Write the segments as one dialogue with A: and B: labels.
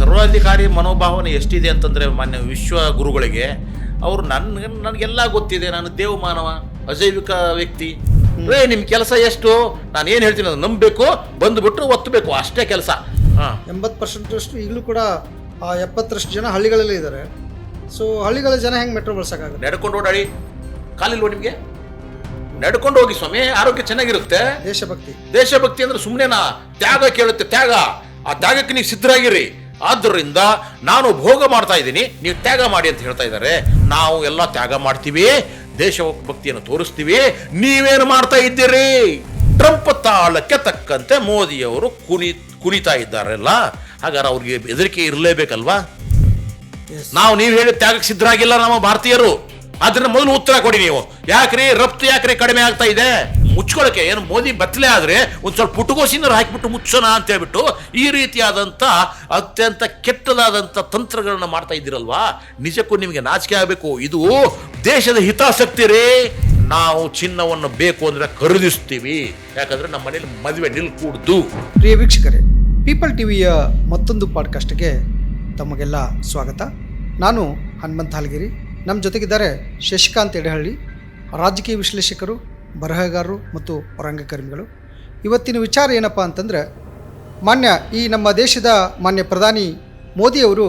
A: ಸರ್ವಾಧಿಕಾರಿ ಮನೋಭಾವನೆ ಎಷ್ಟಿದೆ ಅಂತಂದರೆ ಮಾನ್ಯ ವಿಶ್ವ ಗುರುಗಳಿಗೆ ಅವರು ನನಗೆಲ್ಲ ಗೊತ್ತಿದೆ, ನಾನು ದೇವಮಾನವ, ಅಜೈವಿಕ ವ್ಯಕ್ತಿ. ನಿಮ್ಮ ಕೆಲಸ ಎಷ್ಟು, ನಾನು ಏನು ಹೇಳ್ತೀನಿ ಅದು ನಂಬಬೇಕು, ಬಂದುಬಿಟ್ಟು ಒತ್ತಬೇಕು, ಅಷ್ಟೇ ಕೆಲಸ.
B: 80% ಈಗಲೂ ಕೂಡ 70% ಜನ ಹಳ್ಳಿಗಳಲ್ಲೇ ಇದ್ದಾರೆ. ಸೊ ಹಳ್ಳಿಗಳ ಜನ ಹೆಂಗೆ ಮೆಟ್ರೋ ಬಳಸೋಕ್ಕಾಗುತ್ತೆ?
A: ನಡ್ಕೊಂಡು ಓಡಾಡಿ, ಕಾಲಿಲ್ವ ನಿಮಗೆ? ನಡ್ಕೊಂಡು ಹೋಗಿ ಸ್ವಾಮಿ, ಆರೋಗ್ಯ ಚೆನ್ನಾಗಿರುತ್ತೆ. ದೇಶಭಕ್ತಿ ಅಂದ್ರೆ ಸುಮ್ಮನೆನಾ? ತ್ಯಾಗ ಕೇಳುತ್ತೆ, ತ್ಯಾಗ. ಆ ತ್ಯಾಗಕ್ಕೆ ನೀವು ಸಿದ್ಧರಾಗಿರಿ. ಆದ್ದರಿಂದ ನಾನು ಭೋಗ ಮಾಡ್ತಾ ಇದ್ದೀನಿ, ನೀವು ತ್ಯಾಗ ಮಾಡಿ ಅಂತ ಹೇಳ್ತಾ ಇದ್ದಾರೆ. ನಾವು ಎಲ್ಲ ತ್ಯಾಗ ಮಾಡ್ತೀವಿ, ದೇಶಭಕ್ತಿಯನ್ನು ತೋರಿಸ್ತೀವಿ. ನೀವೇನು ಮಾಡ್ತಾ ಇದ್ದೀರಿ? ಟ್ರಂಪ್ ತಾಳಕ್ಕೆ ತಕ್ಕಂತೆ ಮೋದಿಯವರು ಕುಣಿತಾ ಇದ್ದಾರಲ್ಲ, ಹಾಗಾದ್ರೆ ಅವ್ರಿಗೆ ಹೆದರಿಕೆ ಇರಲೇಬೇಕಲ್ವಾ? ನೀವು ಹೇಳಿ ತ್ಯಾಗಕ್ಕೆ ಸಿದ್ಧರಾಗಿಲ್ಲ ನಮ್ಮ ಭಾರತೀಯರು. ಆದ್ರಿಂದ ಮೊದಲು ಉತ್ತರ ಕೊಡಿ ನೀವು. ಯಾಕ್ರಿ ರಫ್ತು ಯಾಕ್ರಿ ಕಡಿಮೆ ಆಗ್ತಾ ಇದೆ? ಮುಚ್ಕೊಳಕ್ಕೆ ಏನು ಮೋದಿ ಬತ್ತಲೆ ಆದ್ರೆ ಒಂದು ಸ್ವಲ್ಪ ಪುಟಗೋಸಿನಾರು ಹಾಕಿಬಿಟ್ಟು ಮುಚ್ಚೋಣ ಅಂತ ಹೇಳ್ಬಿಟ್ಟು ಈ ರೀತಿಯಾದಂಥ ಅತ್ಯಂತ ಕೆಟ್ಟದಾದಂಥ ತಂತ್ರಗಳನ್ನ ಮಾಡ್ತಾ ಇದ್ದೀರಲ್ವಾ? ನಿಜಕ್ಕೂ ನಿಮಗೆ ನಾಚಿಕೆ ಆಗಬೇಕು. ಇದು ದೇಶದ ಹಿತಾಸಕ್ತಿ ರೀ. ನಾವು ಚಿನ್ನವನ್ನು ಬೇಕು ಅಂದ್ರೆ ಖರೀದಿಸ್ತೀವಿ, ಯಾಕಂದ್ರೆ ನಮ್ಮ ಮನೇಲಿ ಮದುವೆ ನಿಲ್ಕೂಡ್ದು.
B: ಪ್ರಿಯ ವೀಕ್ಷಕರೇ, ಪೀಪಲ್ ಟಿವಿಯ ಮತ್ತೊಂದು ಪಾಡ್ಕಾಸ್ಟ್ಗೆ ತಮಗೆಲ್ಲ ಸ್ವಾಗತ. ನಾನು ಹನುಮಂತ ಹಾಲಗಿರಿ. ನಮ್ಮ ಜೊತೆಗಿದ್ದಾರೆ ಶಶಿಕಾಂತ್ ಎಡೆಹಳ್ಳಿ, ರಾಜಕೀಯ ವಿಶ್ಲೇಷಕರು, ಬರಹಗಾರರು ಮತ್ತು ರಂಗಕರ್ಮಿಗಳು. ಇವತ್ತಿನ ವಿಚಾರ ಏನಪ್ಪ ಅಂತಂದರೆ, ನಮ್ಮ ದೇಶದ ಮಾನ್ಯ ಪ್ರಧಾನಿ ಮೋದಿಯವರು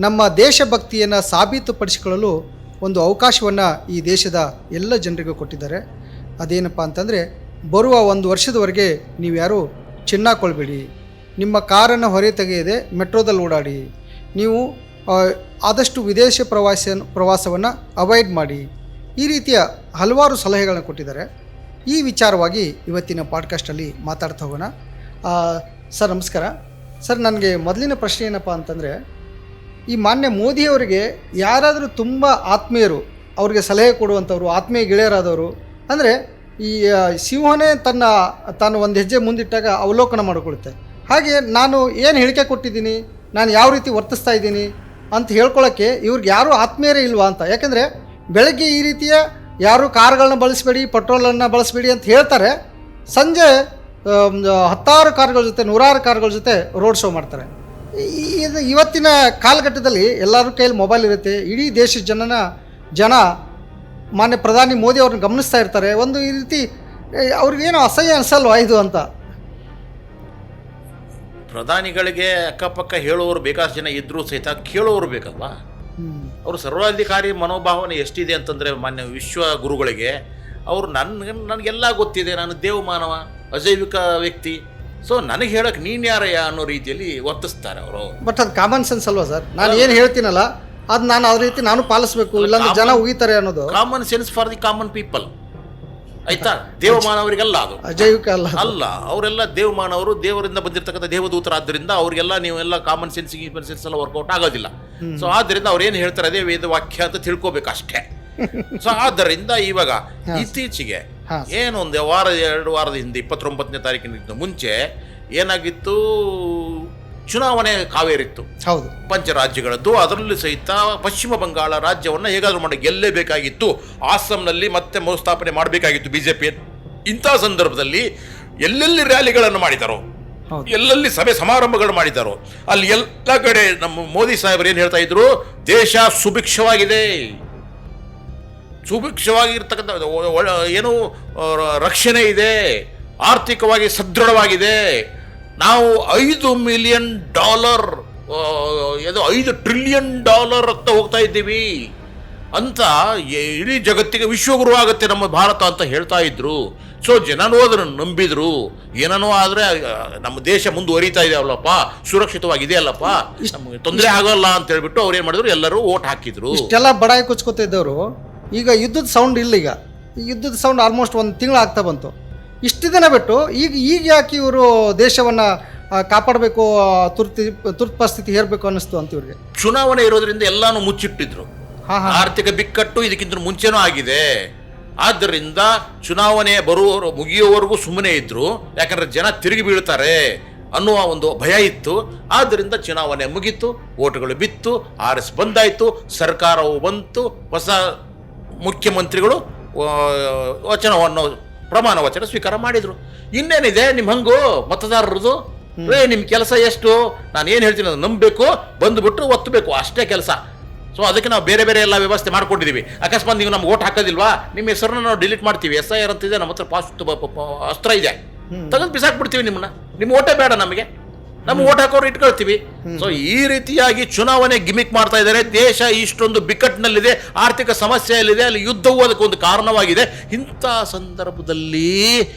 B: ನಮ್ಮ ದೇಶಭಕ್ತಿಯನ್ನು ಸಾಬೀತುಪಡಿಸಿಕೊಳ್ಳಲು ಒಂದು ಅವಕಾಶವನ್ನು ಈ ದೇಶದ ಎಲ್ಲ ಜನರಿಗೂ ಕೊಟ್ಟಿದ್ದಾರೆ. ಅದೇನಪ್ಪ ಅಂತಂದರೆ, ಬರುವ 1 ವರ್ಷದವರೆಗೆ ನೀವು ಯಾರೂ ಚಿನ್ನ ಕೊಳ್ಬೇಡಿ, ನಿಮ್ಮ ಕಾರನ್ನು ಹೊರ ತೆಗೆಯದೆ ಮೆಟ್ರೋದಲ್ಲಿ ಓಡಾಡಿ, ನೀವು ಆದಷ್ಟು ವಿದೇಶ ಪ್ರವಾಸವನ್ನು ಅವಾಯ್ಡ್ ಮಾಡಿ, ಈ ರೀತಿಯ ಹಲವಾರು ಸಲಹೆಗಳನ್ನು ಕೊಟ್ಟಿದ್ದಾರೆ. ಈ ವಿಚಾರವಾಗಿ ಇವತ್ತಿನ ಪಾಡ್ಕಾಸ್ಟಲ್ಲಿ ಮಾತಾಡ್ತಾ ಹೋಗೋಣ. ಸರ್ ನಮಸ್ಕಾರ. ಸರ್, ನನಗೆ ಮೊದಲಿನ ಪ್ರಶ್ನೆ ಏನಪ್ಪ ಅಂತಂದರೆ, ಈ ಮಾನ್ಯ ಮೋದಿಯವರಿಗೆ ಯಾರಾದರೂ ತುಂಬ ಆತ್ಮೀಯರು, ಅವ್ರಿಗೆ ಸಲಹೆ ಕೊಡುವಂಥವ್ರು, ಆತ್ಮೀಯ ಗೆಳೆಯರಾದವರು, ಅಂದರೆ ಈ ಸಿಂಹನೇ ತಾನು ಒಂದು ಹೆಜ್ಜೆ ಮುಂದಿಟ್ಟಾಗ ಅವಲೋಕನ ಮಾಡಿಕೊಳ್ಳುತ್ತೆ. ಹಾಗೆ ನಾನು ಏನು ಹೇಳಿಕೆ ಕೊಟ್ಟಿದ್ದೀನಿ, ನಾನು ಯಾವ ರೀತಿ ವರ್ತಿಸ್ತಾ ಇದ್ದೀನಿ ಅಂತ ಹೇಳ್ಕೊಳ್ಳೋಕ್ಕೆ ಇವ್ರಿಗೆ ಯಾರೂ ಆತ್ಮೀಯರೇ ಇಲ್ವಾ ಅಂತ. ಯಾಕೆಂದರೆ ಬೆಳಗ್ಗೆ ಈ ರೀತಿಯ ಯಾರು ಕಾರುಗಳನ್ನ ಬಳಸಬೇಡಿ, ಪೆಟ್ರೋಲನ್ನು ಬಳಸಬೇಡಿ ಅಂತ ಹೇಳ್ತಾರೆ, ಸಂಜೆ 10 ಕಾರುಗಳ ಜೊತೆ 100 ಕಾರುಗಳ ಜೊತೆ ರೋಡ್ ಶೋ ಮಾಡ್ತಾರೆ. ಇವತ್ತಿನ ಕಾಲಘಟ್ಟದಲ್ಲಿ ಎಲ್ಲರ ಕೈಯಲ್ಲಿ ಮೊಬೈಲ್ ಇರುತ್ತೆ. ಇಡೀ ದೇಶದ ಜನ ಮಾನ್ಯ ಪ್ರಧಾನಿ ಮೋದಿ ಅವ್ರನ್ನ ಗಮನಿಸ್ತಾ ಇರ್ತಾರೆ. ಒಂದು ಈ ರೀತಿ ಅವ್ರಿಗೇನು ಅಸಹ್ಯ ಅನಿಸಲ್ವಾ ಇದು ಅಂತ?
A: ಪ್ರಧಾನಿಗಳಿಗೆ ಅಕ್ಕಪಕ್ಕ ಹೇಳುವವರು ಬೇಕಾದಷ್ಟು ಜನ ಇದ್ರೂ ಸಹಿತ ಕೇಳುವವರು ಬೇಕಲ್ವಾ? ಅವರು ಸರ್ವಾಧಿಕಾರಿ ಮನೋಭಾವನೆ ಎಷ್ಟಿದೆ ಅಂತಂದರೆ ಮಾನ್ಯ ವಿಶ್ವ ಗುರುಗಳಿಗೆ ಅವರು ನನಗೆಲ್ಲ ಗೊತ್ತಿದೆ, ನಾನು ದೇವಮಾನವ, ಅಜೈವಿಕ ವ್ಯಕ್ತಿ, ಸೊ ನನಗೆ ಹೇಳಕ್ಕೆ ನೀನು ಯಾರಯ್ಯ ಅನ್ನೋ ರೀತಿಯಲ್ಲಿ ವರ್ತಿಸ್ತಾರೆ ಅವರು.
B: ಬಟ್ ಅದು ಕಾಮನ್ ಸೆನ್ಸ್ ಅಲ್ವಾ ಸರ್? ನಾನು ಏನು ಹೇಳ್ತೀನಲ್ಲ ಅದು ನಾನು ಅದೇ ರೀತಿ ನಾನು ಪಾಲಿಸ್ಬೇಕು, ಇಲ್ಲಾಂದ್ರೆ ಜನ ಉಗಿತಾರೆ ಅನ್ನೋದು
A: common sense for the common people. ಆಯ್ತಾ? ದೇವಮಾನವರಿಗೆಲ್ಲ ಅದು ಅಜೈವಿಕ ಅಲ್ಲ. ಅವರೆಲ್ಲ ದೇವಮಾನವರು, ದೇವರಿಂದ ಬಂದಿರತಕ್ಕಂಥ ದೇವದೂತರಾದ್ದರಿಂದ ಅವರಿಗೆಲ್ಲ ನೀವೆಲ್ಲ ಕಾಮನ್ ಸೆನ್ಸ್ ಎಲ್ಲ ವರ್ಕೌಟ್ ಆಗೋದಿಲ್ಲ. ಸೊ ಆದ್ದರಿಂದ ಅವ್ರು ಏನು ಹೇಳ್ತಾರೆ ಅದೇ ವೇದ ವಾಕ್ಯ ಅಂತ ತಿಳ್ಕೊಬೇಕು ಅಷ್ಟೇ. ಸೊ ಆದ್ದರಿಂದ ಇವಾಗ ಇತ್ತೀಚೆಗೆ ಏನು ಒಂದು 2 ವಾರದ ಹಿಂದೆ 29ನೇ ತಾರೀಕಿನ ಮುಂಚೆ ಏನಾಗಿತ್ತು, ಚುನಾವಣೆ ಕಾವೇರಿತ್ತು.
B: ಹೌದು,
A: ಪಂಚರಾಜ್ಯಗಳದ್ದು. ಅದರಲ್ಲಿ ಸಹಿತ ಪಶ್ಚಿಮ ಬಂಗಾಳ ರಾಜ್ಯವನ್ನು ಹೇಗಾದರೂ ಮಾಡಿ ಗೆಲ್ಲೇಬೇಕಾಗಿತ್ತು. ಆಸಾಂನಲ್ಲಿ ಮತ್ತೆ ಮರುಸ್ಥಾಪನೆ ಮಾಡಬೇಕಾಗಿತ್ತು ಬಿಜೆಪಿ. ಇಂಥ ಸಂದರ್ಭದಲ್ಲಿ ಎಲ್ಲೆಲ್ಲಿ ರ್ಯಾಲಿಗಳನ್ನು ಮಾಡಿದಾರೋ, ಎಲ್ಲೆಲ್ಲಿ ಸಭೆ ಸಮಾರಂಭಗಳು ಮಾಡಿದಾರೋ, ಅಲ್ಲಿ ಎಲ್ಲ ಕಡೆ ನಮ್ಮ ಮೋದಿ ಸಾಹೇಬರು ಏನು ಹೇಳ್ತಾ ಇದ್ರು, ದೇಶ ಸುಭಿಕ್ಷವಾಗಿದೆ, ಸುಭಿಕ್ಷವಾಗಿರ್ತಕ್ಕಂಥ ಏನು ರಕ್ಷಣೆ ಇದೆ, ಆರ್ಥಿಕವಾಗಿ ಸದೃಢವಾಗಿದೆ, ನಾವು $5 ಮಿಲಿಯನ್ $5 ಟ್ರಿಲಿಯನ್ ಅಂತ ಹೋಗ್ತಾ ಇದ್ದೀವಿ ಅಂತ ಇಡೀ ಜಗತ್ತಿಗೆ ವಿಶ್ವಗುರು ಆಗುತ್ತೆ ನಮ್ಮ ಭಾರತ ಅಂತ ಹೇಳ್ತಾ ಇದ್ರು. ಸೊ ಜನನೂ ಅದನ್ನು ನಂಬಿದ್ರು. ಏನೋ ಆದರೆ ನಮ್ಮ ದೇಶ ಮುಂದುವರಿತಾ ಇದೆ ಅಲ್ಲಪ್ಪ, ಸುರಕ್ಷಿತವಾಗಿದೆ ಅಲ್ಲಪ್ಪ, ನಮಗೆ ತೊಂದರೆ ಆಗೋಲ್ಲ ಅಂತ ಹೇಳ್ಬಿಟ್ಟು ಅವ್ರು ಏನು ಮಾಡಿದ್ರು, ಎಲ್ಲರೂ ಓಟ್ ಹಾಕಿದ್ರು.
B: ಇಷ್ಟೆಲ್ಲ ಬಡಾಯಿ ಕೊಚ್ಕೋತಾ ಇದ್ದವರು ಈಗ ಯುದ್ಧದ ಸೌಂಡ್ ಇಲ್ಲ. ಈಗ ಯುದ್ಧದ ಸೌಂಡ್ ಆಲ್ಮೋಸ್ಟ್ 1 ತಿಂಗಳು ಆಗ್ತಾ ಬಂತು. ಇಷ್ಟು ದಿನ ಬಿಟ್ಟು ಈಗ ಯಾಕೆ ಇವರು ದೇಶವನ್ನು ಕಾಪಾಡಬೇಕು, ತುರ್ತು ಪರಿಸ್ಥಿತಿ ಹೇರಬೇಕು ಅನ್ನಿಸ್ತು ಅಂತ ಇವ್ರಿಗೆ?
A: ಚುನಾವಣೆ ಇರೋದ್ರಿಂದ ಎಲ್ಲಾನು ಮುಚ್ಚಿಟ್ಟಿದ್ರು. ಆರ್ಥಿಕ ಬಿಕ್ಕಟ್ಟು ಇದಕ್ಕಿಂತ ಮುಂಚೆನೂ ಆಗಿದೆ. ಆದ್ದರಿಂದ ಚುನಾವಣೆ ಮುಗಿಯುವವರೆಗೂ ಸುಮ್ಮನೆ ಇದ್ರು, ಯಾಕಂದ್ರೆ ಜನ ತಿರುಗಿ ಬೀಳ್ತಾರೆ ಅನ್ನುವ ಒಂದು ಭಯ ಇತ್ತು. ಆದ್ದರಿಂದ ಚುನಾವಣೆ ಮುಗೀತು, ಓಟುಗಳು ಬಿತ್ತು, RS ಬಂದಾಯಿತು, ಸರ್ಕಾರವು ಬಂತು, ಹೊಸ ಮುಖ್ಯಮಂತ್ರಿಗಳು ಪ್ರಮಾಣ ವಚನ ಸ್ವೀಕಾರ ಮಾಡಿದರು. ಇನ್ನೇನಿದೆ ನಿಮ್ಮ ಹಂಗು ಮತದಾರರದು? ನಿಮ್ ಕೆಲಸ ಎಷ್ಟು, ನಾನು ಏನು ಹೇಳ್ತೀನಿ ಅದು ನಂಬಬೇಕು, ಬಂದ್ಬಿಟ್ಟು ಒತ್ತಬೇಕು, ಅಷ್ಟೇ ಕೆಲಸ. ಸೊ ಅದಕ್ಕೆ ನಾವು ಬೇರೆ ಬೇರೆ ಎಲ್ಲ ವ್ಯವಸ್ಥೆ ಮಾಡ್ಕೊಂಡಿದ್ದೀವಿ. ಅಕಸ್ಮಾತ್ ನೀವು ನಮ್ಗೆ ಓಟ್ ಹಾಕೋದಿಲ್ವಾ, ನಿಮ್ಮ ಹೆಸರನ್ನ ನಾವು ಡಿಲೀಟ್ ಮಾಡ್ತೀವಿ. SIR ಅಂತಿದೆ, ನಮ್ಮ ಹತ್ರ ಅಸ್ತ್ರ ಇದೆ, ತೆಗೆದು ಬಿಸಾಕ್ಬಿಡ್ತೀವಿ ನಿಮ್ಮನ್ನ. ನಿಮ್ಮ ಓಟೇ ಬೇಡ ನಮಗೆ, ನಮ್ಮ ಓಟ್ ಹಾಕೋರು ಇಟ್ಕೊಳ್ತೀವಿ. ಸೊ ಈ ರೀತಿಯಾಗಿ ಚುನಾವಣೆ ಗಿಮಿಕ್ ಮಾಡ್ತಾ ಇದ್ದಾರೆ. ದೇಶ ಇಷ್ಟೊಂದು ಬಿಕ್ಕಟ್ಟಿನಲ್ಲಿದೆ, ಆರ್ಥಿಕ ಸಮಸ್ಯೆಯಲ್ಲಿದೆ, ಅಲ್ಲಿ ಯುದ್ಧವೂ ಅದಕ್ಕೊಂದು ಕಾರಣವಾಗಿದೆ. ಇಂಥ ಸಂದರ್ಭದಲ್ಲಿ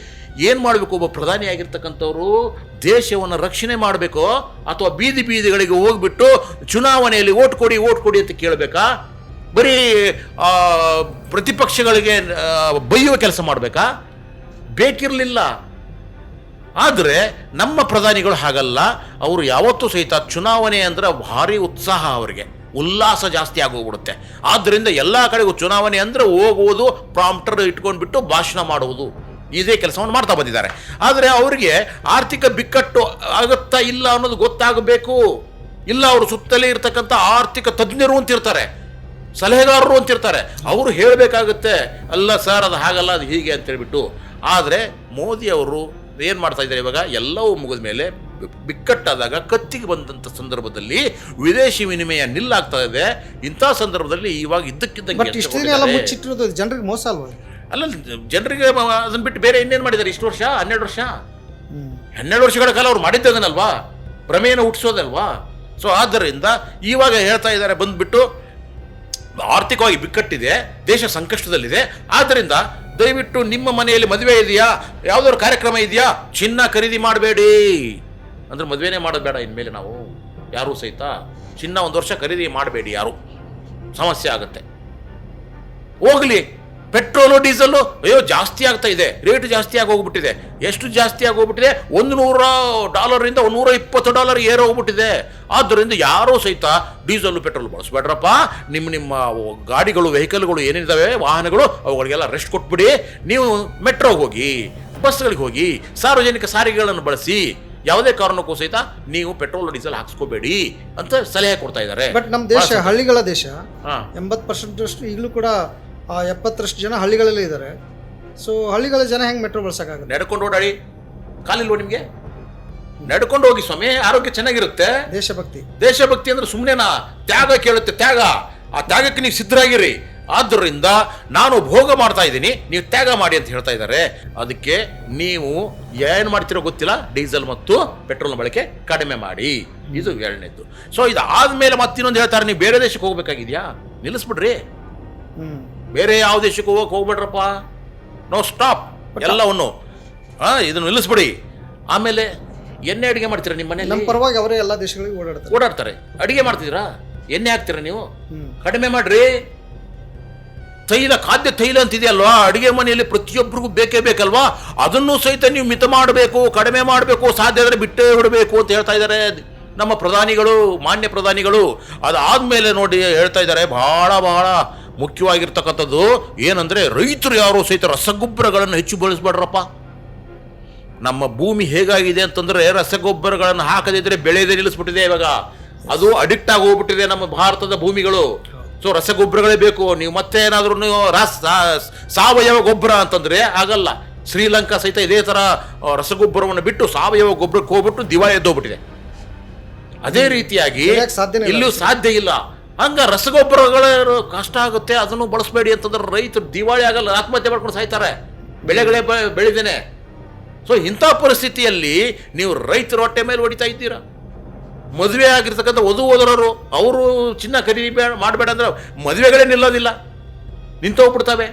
A: ಏನು ಮಾಡಬೇಕು? ಒಬ್ಬ ಪ್ರಧಾನಿ ಆಗಿರ್ತಕ್ಕಂಥವ್ರು ದೇಶವನ್ನು ರಕ್ಷಣೆ ಮಾಡಬೇಕೋ ಅಥವಾ ಬೀದಿ ಬೀದಿಗಳಿಗೆ ಹೋಗ್ಬಿಟ್ಟು ಚುನಾವಣೆಯಲ್ಲಿ ಓಟ್ ಕೊಡಿ ಅಂತ ಕೇಳಬೇಕಾ? ಬರೀ ಪ್ರತಿಪಕ್ಷಗಳಿಗೆ ಬೈಯುವ ಕೆಲಸ ಮಾಡಬೇಕಾ? ಬೇಕಿರಲಿಲ್ಲ. ಆದರೆ ನಮ್ಮ ಪ್ರಧಾನಿಗಳು ಹಾಗಲ್ಲ. ಅವರು ಯಾವತ್ತೂ ಸಹಿತ ಚುನಾವಣೆ ಅಂದ್ರೆ ಭಾರಿ ಉತ್ಸಾಹ, ಅವರಿಗೆ ಉಲ್ಲಾಸ ಜಾಸ್ತಿ ಆಗೋಗ್ಬಿಡುತ್ತೆ. ಆದ್ದರಿಂದ ಎಲ್ಲ ಕಡೆಗೂ ಚುನಾವಣೆ ಅಂದರೆ ಹೋಗುವುದು, ಪ್ರಾಂಪ್ಟರ್ ಇಟ್ಕೊಂಡ್ಬಿಟ್ಟು ಭಾಷಣ ಮಾಡುವುದು, ಇದೇ ಕೆಲಸವನ್ನು ಮಾಡ್ತಾ ಬಂದಿದ್ದಾರೆ. ಆದರೆ ಅವರಿಗೆ ಆರ್ಥಿಕ ಬಿಕ್ಕಟ್ಟು ಆಗುತ್ತಾ ಇಲ್ಲ ಅನ್ನೋದು ಗೊತ್ತಾಗಬೇಕು. ಇಲ್ಲ, ಅವರು ಸುತ್ತಲೇ ಇರ್ತಕ್ಕಂಥ ಆರ್ಥಿಕ ತಜ್ಞರು ಅಂತಿರ್ತಾರೆ, ಸಲಹೆಗಾರರು ಅಂತಿರ್ತಾರೆ, ಅವರು ಹೇಳಬೇಕಾಗುತ್ತೆ, ಅಲ್ಲ ಸರ್ ಅದು ಹಾಗಲ್ಲ, ಅದು ಹೀಗೆ ಅಂತೇಳ್ಬಿಟ್ಟು. ಆದರೆ ಮೋದಿ ಅವರು ಏನು ಮಾಡ್ತಾ ಇದ್ದಾರೆ ಇವಾಗ? ಎಲ್ಲವೂ ಮುಗಿದ ಮೇಲೆ ಬಿಕ್ಕಟ್ಟಾದಾಗ, ಕತ್ತಿಗೆ ಬಂದಂಥ ಸಂದರ್ಭದಲ್ಲಿ ವಿದೇಶಿ ವಿನಿಮಯ ನಿಲ್ಲಾಗ್ತಾ ಇದೆ. ಇಂಥ ಸಂದರ್ಭದಲ್ಲಿ ಇವಾಗ ಇದ್ದಕ್ಕಿದ್ದಂಗೆ
B: ಜನರಿಗೆ ಮೋಸ ಅಲ್ವಾ?
A: ಅಲ್ಲ, ಜನರಿಗೆ ಅದನ್ನ ಬಿಟ್ಟು ಬೇರೆ ಇನ್ನೇನು ಮಾಡಿದ್ದಾರೆ? ಇಷ್ಟು ವರ್ಷ, 12 ವರ್ಷಗಳ ಕಾಲ ಅವ್ರು ಮಾಡಿದ್ದದನ್ನಲ್ವಾ, ಪ್ರಮೇಯನ ಹುಟ್ಟಿಸೋದಲ್ವಾ. ಸೊ ಆದ್ದರಿಂದ ಇವಾಗ ಹೇಳ್ತಾ ಇದ್ದಾರೆ, ಬಂದ್ಬಿಟ್ಟು ಆರ್ಥಿಕವಾಗಿ ಬಿಕ್ಕಟ್ಟಿದೆ, ದೇಶ ಸಂಕಷ್ಟದಲ್ಲಿದೆ, ಆದ್ದರಿಂದ ದಯವಿಟ್ಟು ನಿಮ್ಮ ಮನೆಯಲ್ಲಿ ಮದುವೆ ಇದೆಯಾ, ಯಾವುದಾದ್ರು ಕಾರ್ಯಕ್ರಮ ಇದೆಯಾ, ಚಿನ್ನ ಖರೀದಿ ಮಾಡಬೇಡಿ ಅಂದ್ರೆ ಮದುವೆನೇ ಮಾಡೋದು ಬೇಡ ಇನ್ಮೇಲೆ. ನಾವು ಯಾರೂ ಸಹಿತ ಚಿನ್ನ 1 ವರ್ಷ ಖರೀದಿ ಮಾಡಬೇಡಿ, ಯಾರು, ಸಮಸ್ಯೆ ಆಗುತ್ತೆ. ಹೋಗ್ಲಿ, ಪೆಟ್ರೋಲು ಡೀಸೆಲ್ಲು ಅಯ್ಯೋ ಜಾಸ್ತಿ ಆಗ್ತಾ ಇದೆ, ರೇಟ್ ಜಾಸ್ತಿ ಆಗಿ ಹೋಗ್ಬಿಟ್ಟಿದೆ. ಎಷ್ಟು ಜಾಸ್ತಿ ಆಗಿ ಹೋಗ್ಬಿಟ್ಟಿದೆ? $100 $120 ಏರೋ ಹೋಗ್ಬಿಟ್ಟಿದೆ. ಆದ್ದರಿಂದ ಯಾರೂ ಸಹಿತ ಡೀಸೆಲ್ಲು ಪೆಟ್ರೋಲ್ ಬಳಸಬೇಡ್ರಪ್ಪ. ನಿಮ್ಮ ಗಾಡಿಗಳು, ವೆಹಿಕಲ್ಗಳು ಏನಿದ್ದಾವೆ, ವಾಹನಗಳು, ಅವುಗಳಿಗೆಲ್ಲ ರೆಸ್ಟ್ ಕೊಟ್ಬಿಡಿ. ನೀವು ಮೆಟ್ರೋಗೆ ಹೋಗಿ, ಬಸ್ಗಳಿಗೆ ಹೋಗಿ, ಸಾರ್ವಜನಿಕ ಸಾರಿಗೆಗಳನ್ನು ಬಳಸಿ. ಯಾವುದೇ ಕಾರಣಕ್ಕೂ ಸಹಿತ ನೀವು ಪೆಟ್ರೋಲ್ ಡೀಸೆಲ್ ಹಾಕ್ಸ್ಕೋಬೇಡಿ ಅಂತ ಸಲಹೆ ಕೊಡ್ತಾ ಇದ್ದಾರೆ.
B: ಬಟ್ ನಮ್ಮ ದೇಶ ಹಳ್ಳಿಗಳ ದೇಶ, 80% ಈಗಲೂ ಕೂಡ 70% ಜನ ಹಳ್ಳಿಗಳಲ್ಲೇ ಇದ್ದಾರೆ. ಸೊ ಹಳ್ಳಿಗಳ ಜನ ಹೆಂಗೆ ಮೆಟ್ರೋ ಬಳಸಕ್ಕಾಗುತ್ತೆ?
A: ನಡ್ಕೊಂಡು ಓಡಾಡಿ, ಕಾಲಿಲ್ವ ನಿಮಗೆ? ನಡ್ಕೊಂಡು ಹೋಗಿ ಸ್ವಾಮಿ, ಆರೋಗ್ಯ ಚೆನ್ನಾಗಿರುತ್ತೆ. ದೇಶಭಕ್ತಿ ಅಂದ್ರೆ ಸುಮ್ಮನೆನಾ? ತ್ಯಾಗ ಕೇಳುತ್ತೆ, ತ್ಯಾಗ. ಆ ತ್ಯಾಗಕ್ಕೆ ನೀವು ಸಿದ್ಧರಾಗಿರಿ. ಆದ್ದರಿಂದ ನಾನು ಭೋಗ ಮಾಡ್ತಾ ಇದ್ದೀನಿ, ನೀವು ತ್ಯಾಗ ಮಾಡಿ ಅಂತ ಹೇಳ್ತಾ ಇದ್ದಾರೆ. ಅದಕ್ಕೆ ನೀವು ಏನು ಮಾಡ್ತಿರೋ ಗೊತ್ತಿಲ್ಲ, ಡೀಸೆಲ್ ಮತ್ತು ಪೆಟ್ರೋಲ್ ಬಳಕೆ ಕಡಿಮೆ ಮಾಡಿ. ಇದು 2ನೇದ್ದು. ಸೊ ಇದಾದ್ಮೇಲೆ ಮತ್ತಿನ್ನೊಂದು ಹೇಳ್ತಾರೆ, ನೀವು ಬೇರೆ ದೇಶಕ್ಕೆ ಹೋಗ್ಬೇಕಾಗಿದ್ಯಾ, ನಿಲ್ಲಿಸ್ಬಿಡ್ರಿ. ಬೇರೆ ಯಾವ ದೇಶಕ್ಕೆ ಹೋಗ್ಬೇಡ್ರಪ್ಪ, ನೋ ಸ್ಟಾಪ್, ಎಲ್ಲವನ್ನು ಇದನ್ನು ನಿಲ್ಲಿಸ್ಬಿಡಿ. ಆಮೇಲೆ ಎಣ್ಣೆ ಅಡಿಗೆ ಮಾಡ್ತೀರಾ ನಿಮ್ಮ ಮನೇಲಿ?
B: ನಮ್ಮ ಪರವಾಗಿ ಅವರೇ ಎಲ್ಲ ದೇಶಗಳಿಗೆ
A: ಓಡಾಡ್ತಾರೆ. ಅಡಿಗೆ ಮಾಡ್ತಿದ್ದೀರಾ? ಎಣ್ಣೆ ಹಾಕ್ತೀರಾ ನೀವು? ಕಡಿಮೆ ಮಾಡ್ರಿ. ಖಾದ್ಯ ತೈಲ ಅಂತಿದೆಯಲ್ವಾ, ಅಡಿಗೆ ಮನೆಯಲ್ಲಿ ಪ್ರತಿಯೊಬ್ಬರಿಗೂ ಬೇಕೇ ಬೇಕಲ್ವಾ, ಅದನ್ನು ಸಹಿತ ನೀವು ಮಿತ ಮಾಡಬೇಕು, ಕಡಿಮೆ ಮಾಡಬೇಕು, ಸಾಧ್ಯ ಆದರೆ ಬಿಟ್ಟೇ ಬಿಡಬೇಕು ಅಂತ ಹೇಳ್ತಾ ಇದ್ದಾರೆ ನಮ್ಮ ಪ್ರಧಾನಿಗಳು, ಮಾನ್ಯ ಪ್ರಧಾನಿಗಳು. ಅದಾದ್ಮೇಲೆ ನೋಡಿ ಹೇಳ್ತಾ ಇದ್ದಾರೆ, ಬಹಳ ಮುಖ್ಯವಾಗಿರ್ತಕ್ಕಂಥದ್ದು ಏನಂದ್ರೆ, ರೈತರು ಯಾರು ಸಹಿತ ರಸಗೊಬ್ಬರಗಳನ್ನು ಹೆಚ್ಚು ಬಳಸಬೇಡ್ರಪ್ಪ. ನಮ್ಮ ಭೂಮಿ ಹೇಗಾಗಿದೆ ಅಂತಂದ್ರೆ, ರಸಗೊಬ್ಬರಗಳನ್ನು ಹಾಕದಿದ್ರೆ ಬೆಳೆದೇ ನಿಲ್ಲಿಸ್ಬಿಟ್ಟಿದೆ. ಇವಾಗ ಅದು ಅಡಿಕ್ಟ್ ಆಗಿ ಹೋಗ್ಬಿಟ್ಟಿದೆ ನಮ್ಮ ಭಾರತದ ಭೂಮಿಗಳು. ಸೊ ರಸಗೊಬ್ಬರಗಳೇ ಬೇಕು. ನೀವು ಮತ್ತೆ ಏನಾದ್ರೂ ಸಾವಯವ ಗೊಬ್ಬರ ಅಂತಂದ್ರೆ ಆಗಲ್ಲ. ಶ್ರೀಲಂಕಾ ಸಹಿತ ಇದೇ ತರ ರಸಗೊಬ್ಬರವನ್ನು ಬಿಟ್ಟು ಸಾವಯವ ಗೊಬ್ಬರಕ್ಕೆ ಹೋಗ್ಬಿಟ್ಟು ದಿವಾಳಿ ಎದ್ದೋಗ್ಬಿಟ್ಟಿದೆ. ಅದೇ ರೀತಿಯಾಗಿ ಇಲ್ಲೂ ಸಾಧ್ಯ ಇಲ್ಲ. ಹಂಗ ರಸಗೊಬ್ಬರಗಳ ಕಷ್ಟ ಆಗುತ್ತೆ, ಅದನ್ನು ಬಳಸಬೇಡಿ ಅಂತಂದ್ರೆ ರೈತರು ದಿವಾಳಿ ಆಗಲ್ಲ, ಆತ್ಮಹತ್ಯೆ ಮಾಡ್ಕೊಂಡು ಸಾಯ್ತಾರೆ, ಬೆಳೆಗಳೇ ಬೆಳೆದೇನೆ. ಸೊ ಇಂಥ ಪರಿಸ್ಥಿತಿಯಲ್ಲಿ ನೀವು ರೈತರ ಹೊಟ್ಟೆ ಮೇಲೆ ಹೊಡಿತಾ ಇದ್ದೀರಾ. ಮದುವೆ ಆಗಿರ್ತಕ್ಕಂಥ ವಧುವರರು ಅವರು ಚಿನ್ನ ಖರೀದಿ ಮಾಡಬೇಡ ಅಂದ್ರೆ ಮದುವೆಗಳೇ ನಿಲ್ಲೋದಿಲ್ಲ, ನಿಂತೋಗ್ಬಿಡ್ತವೆ.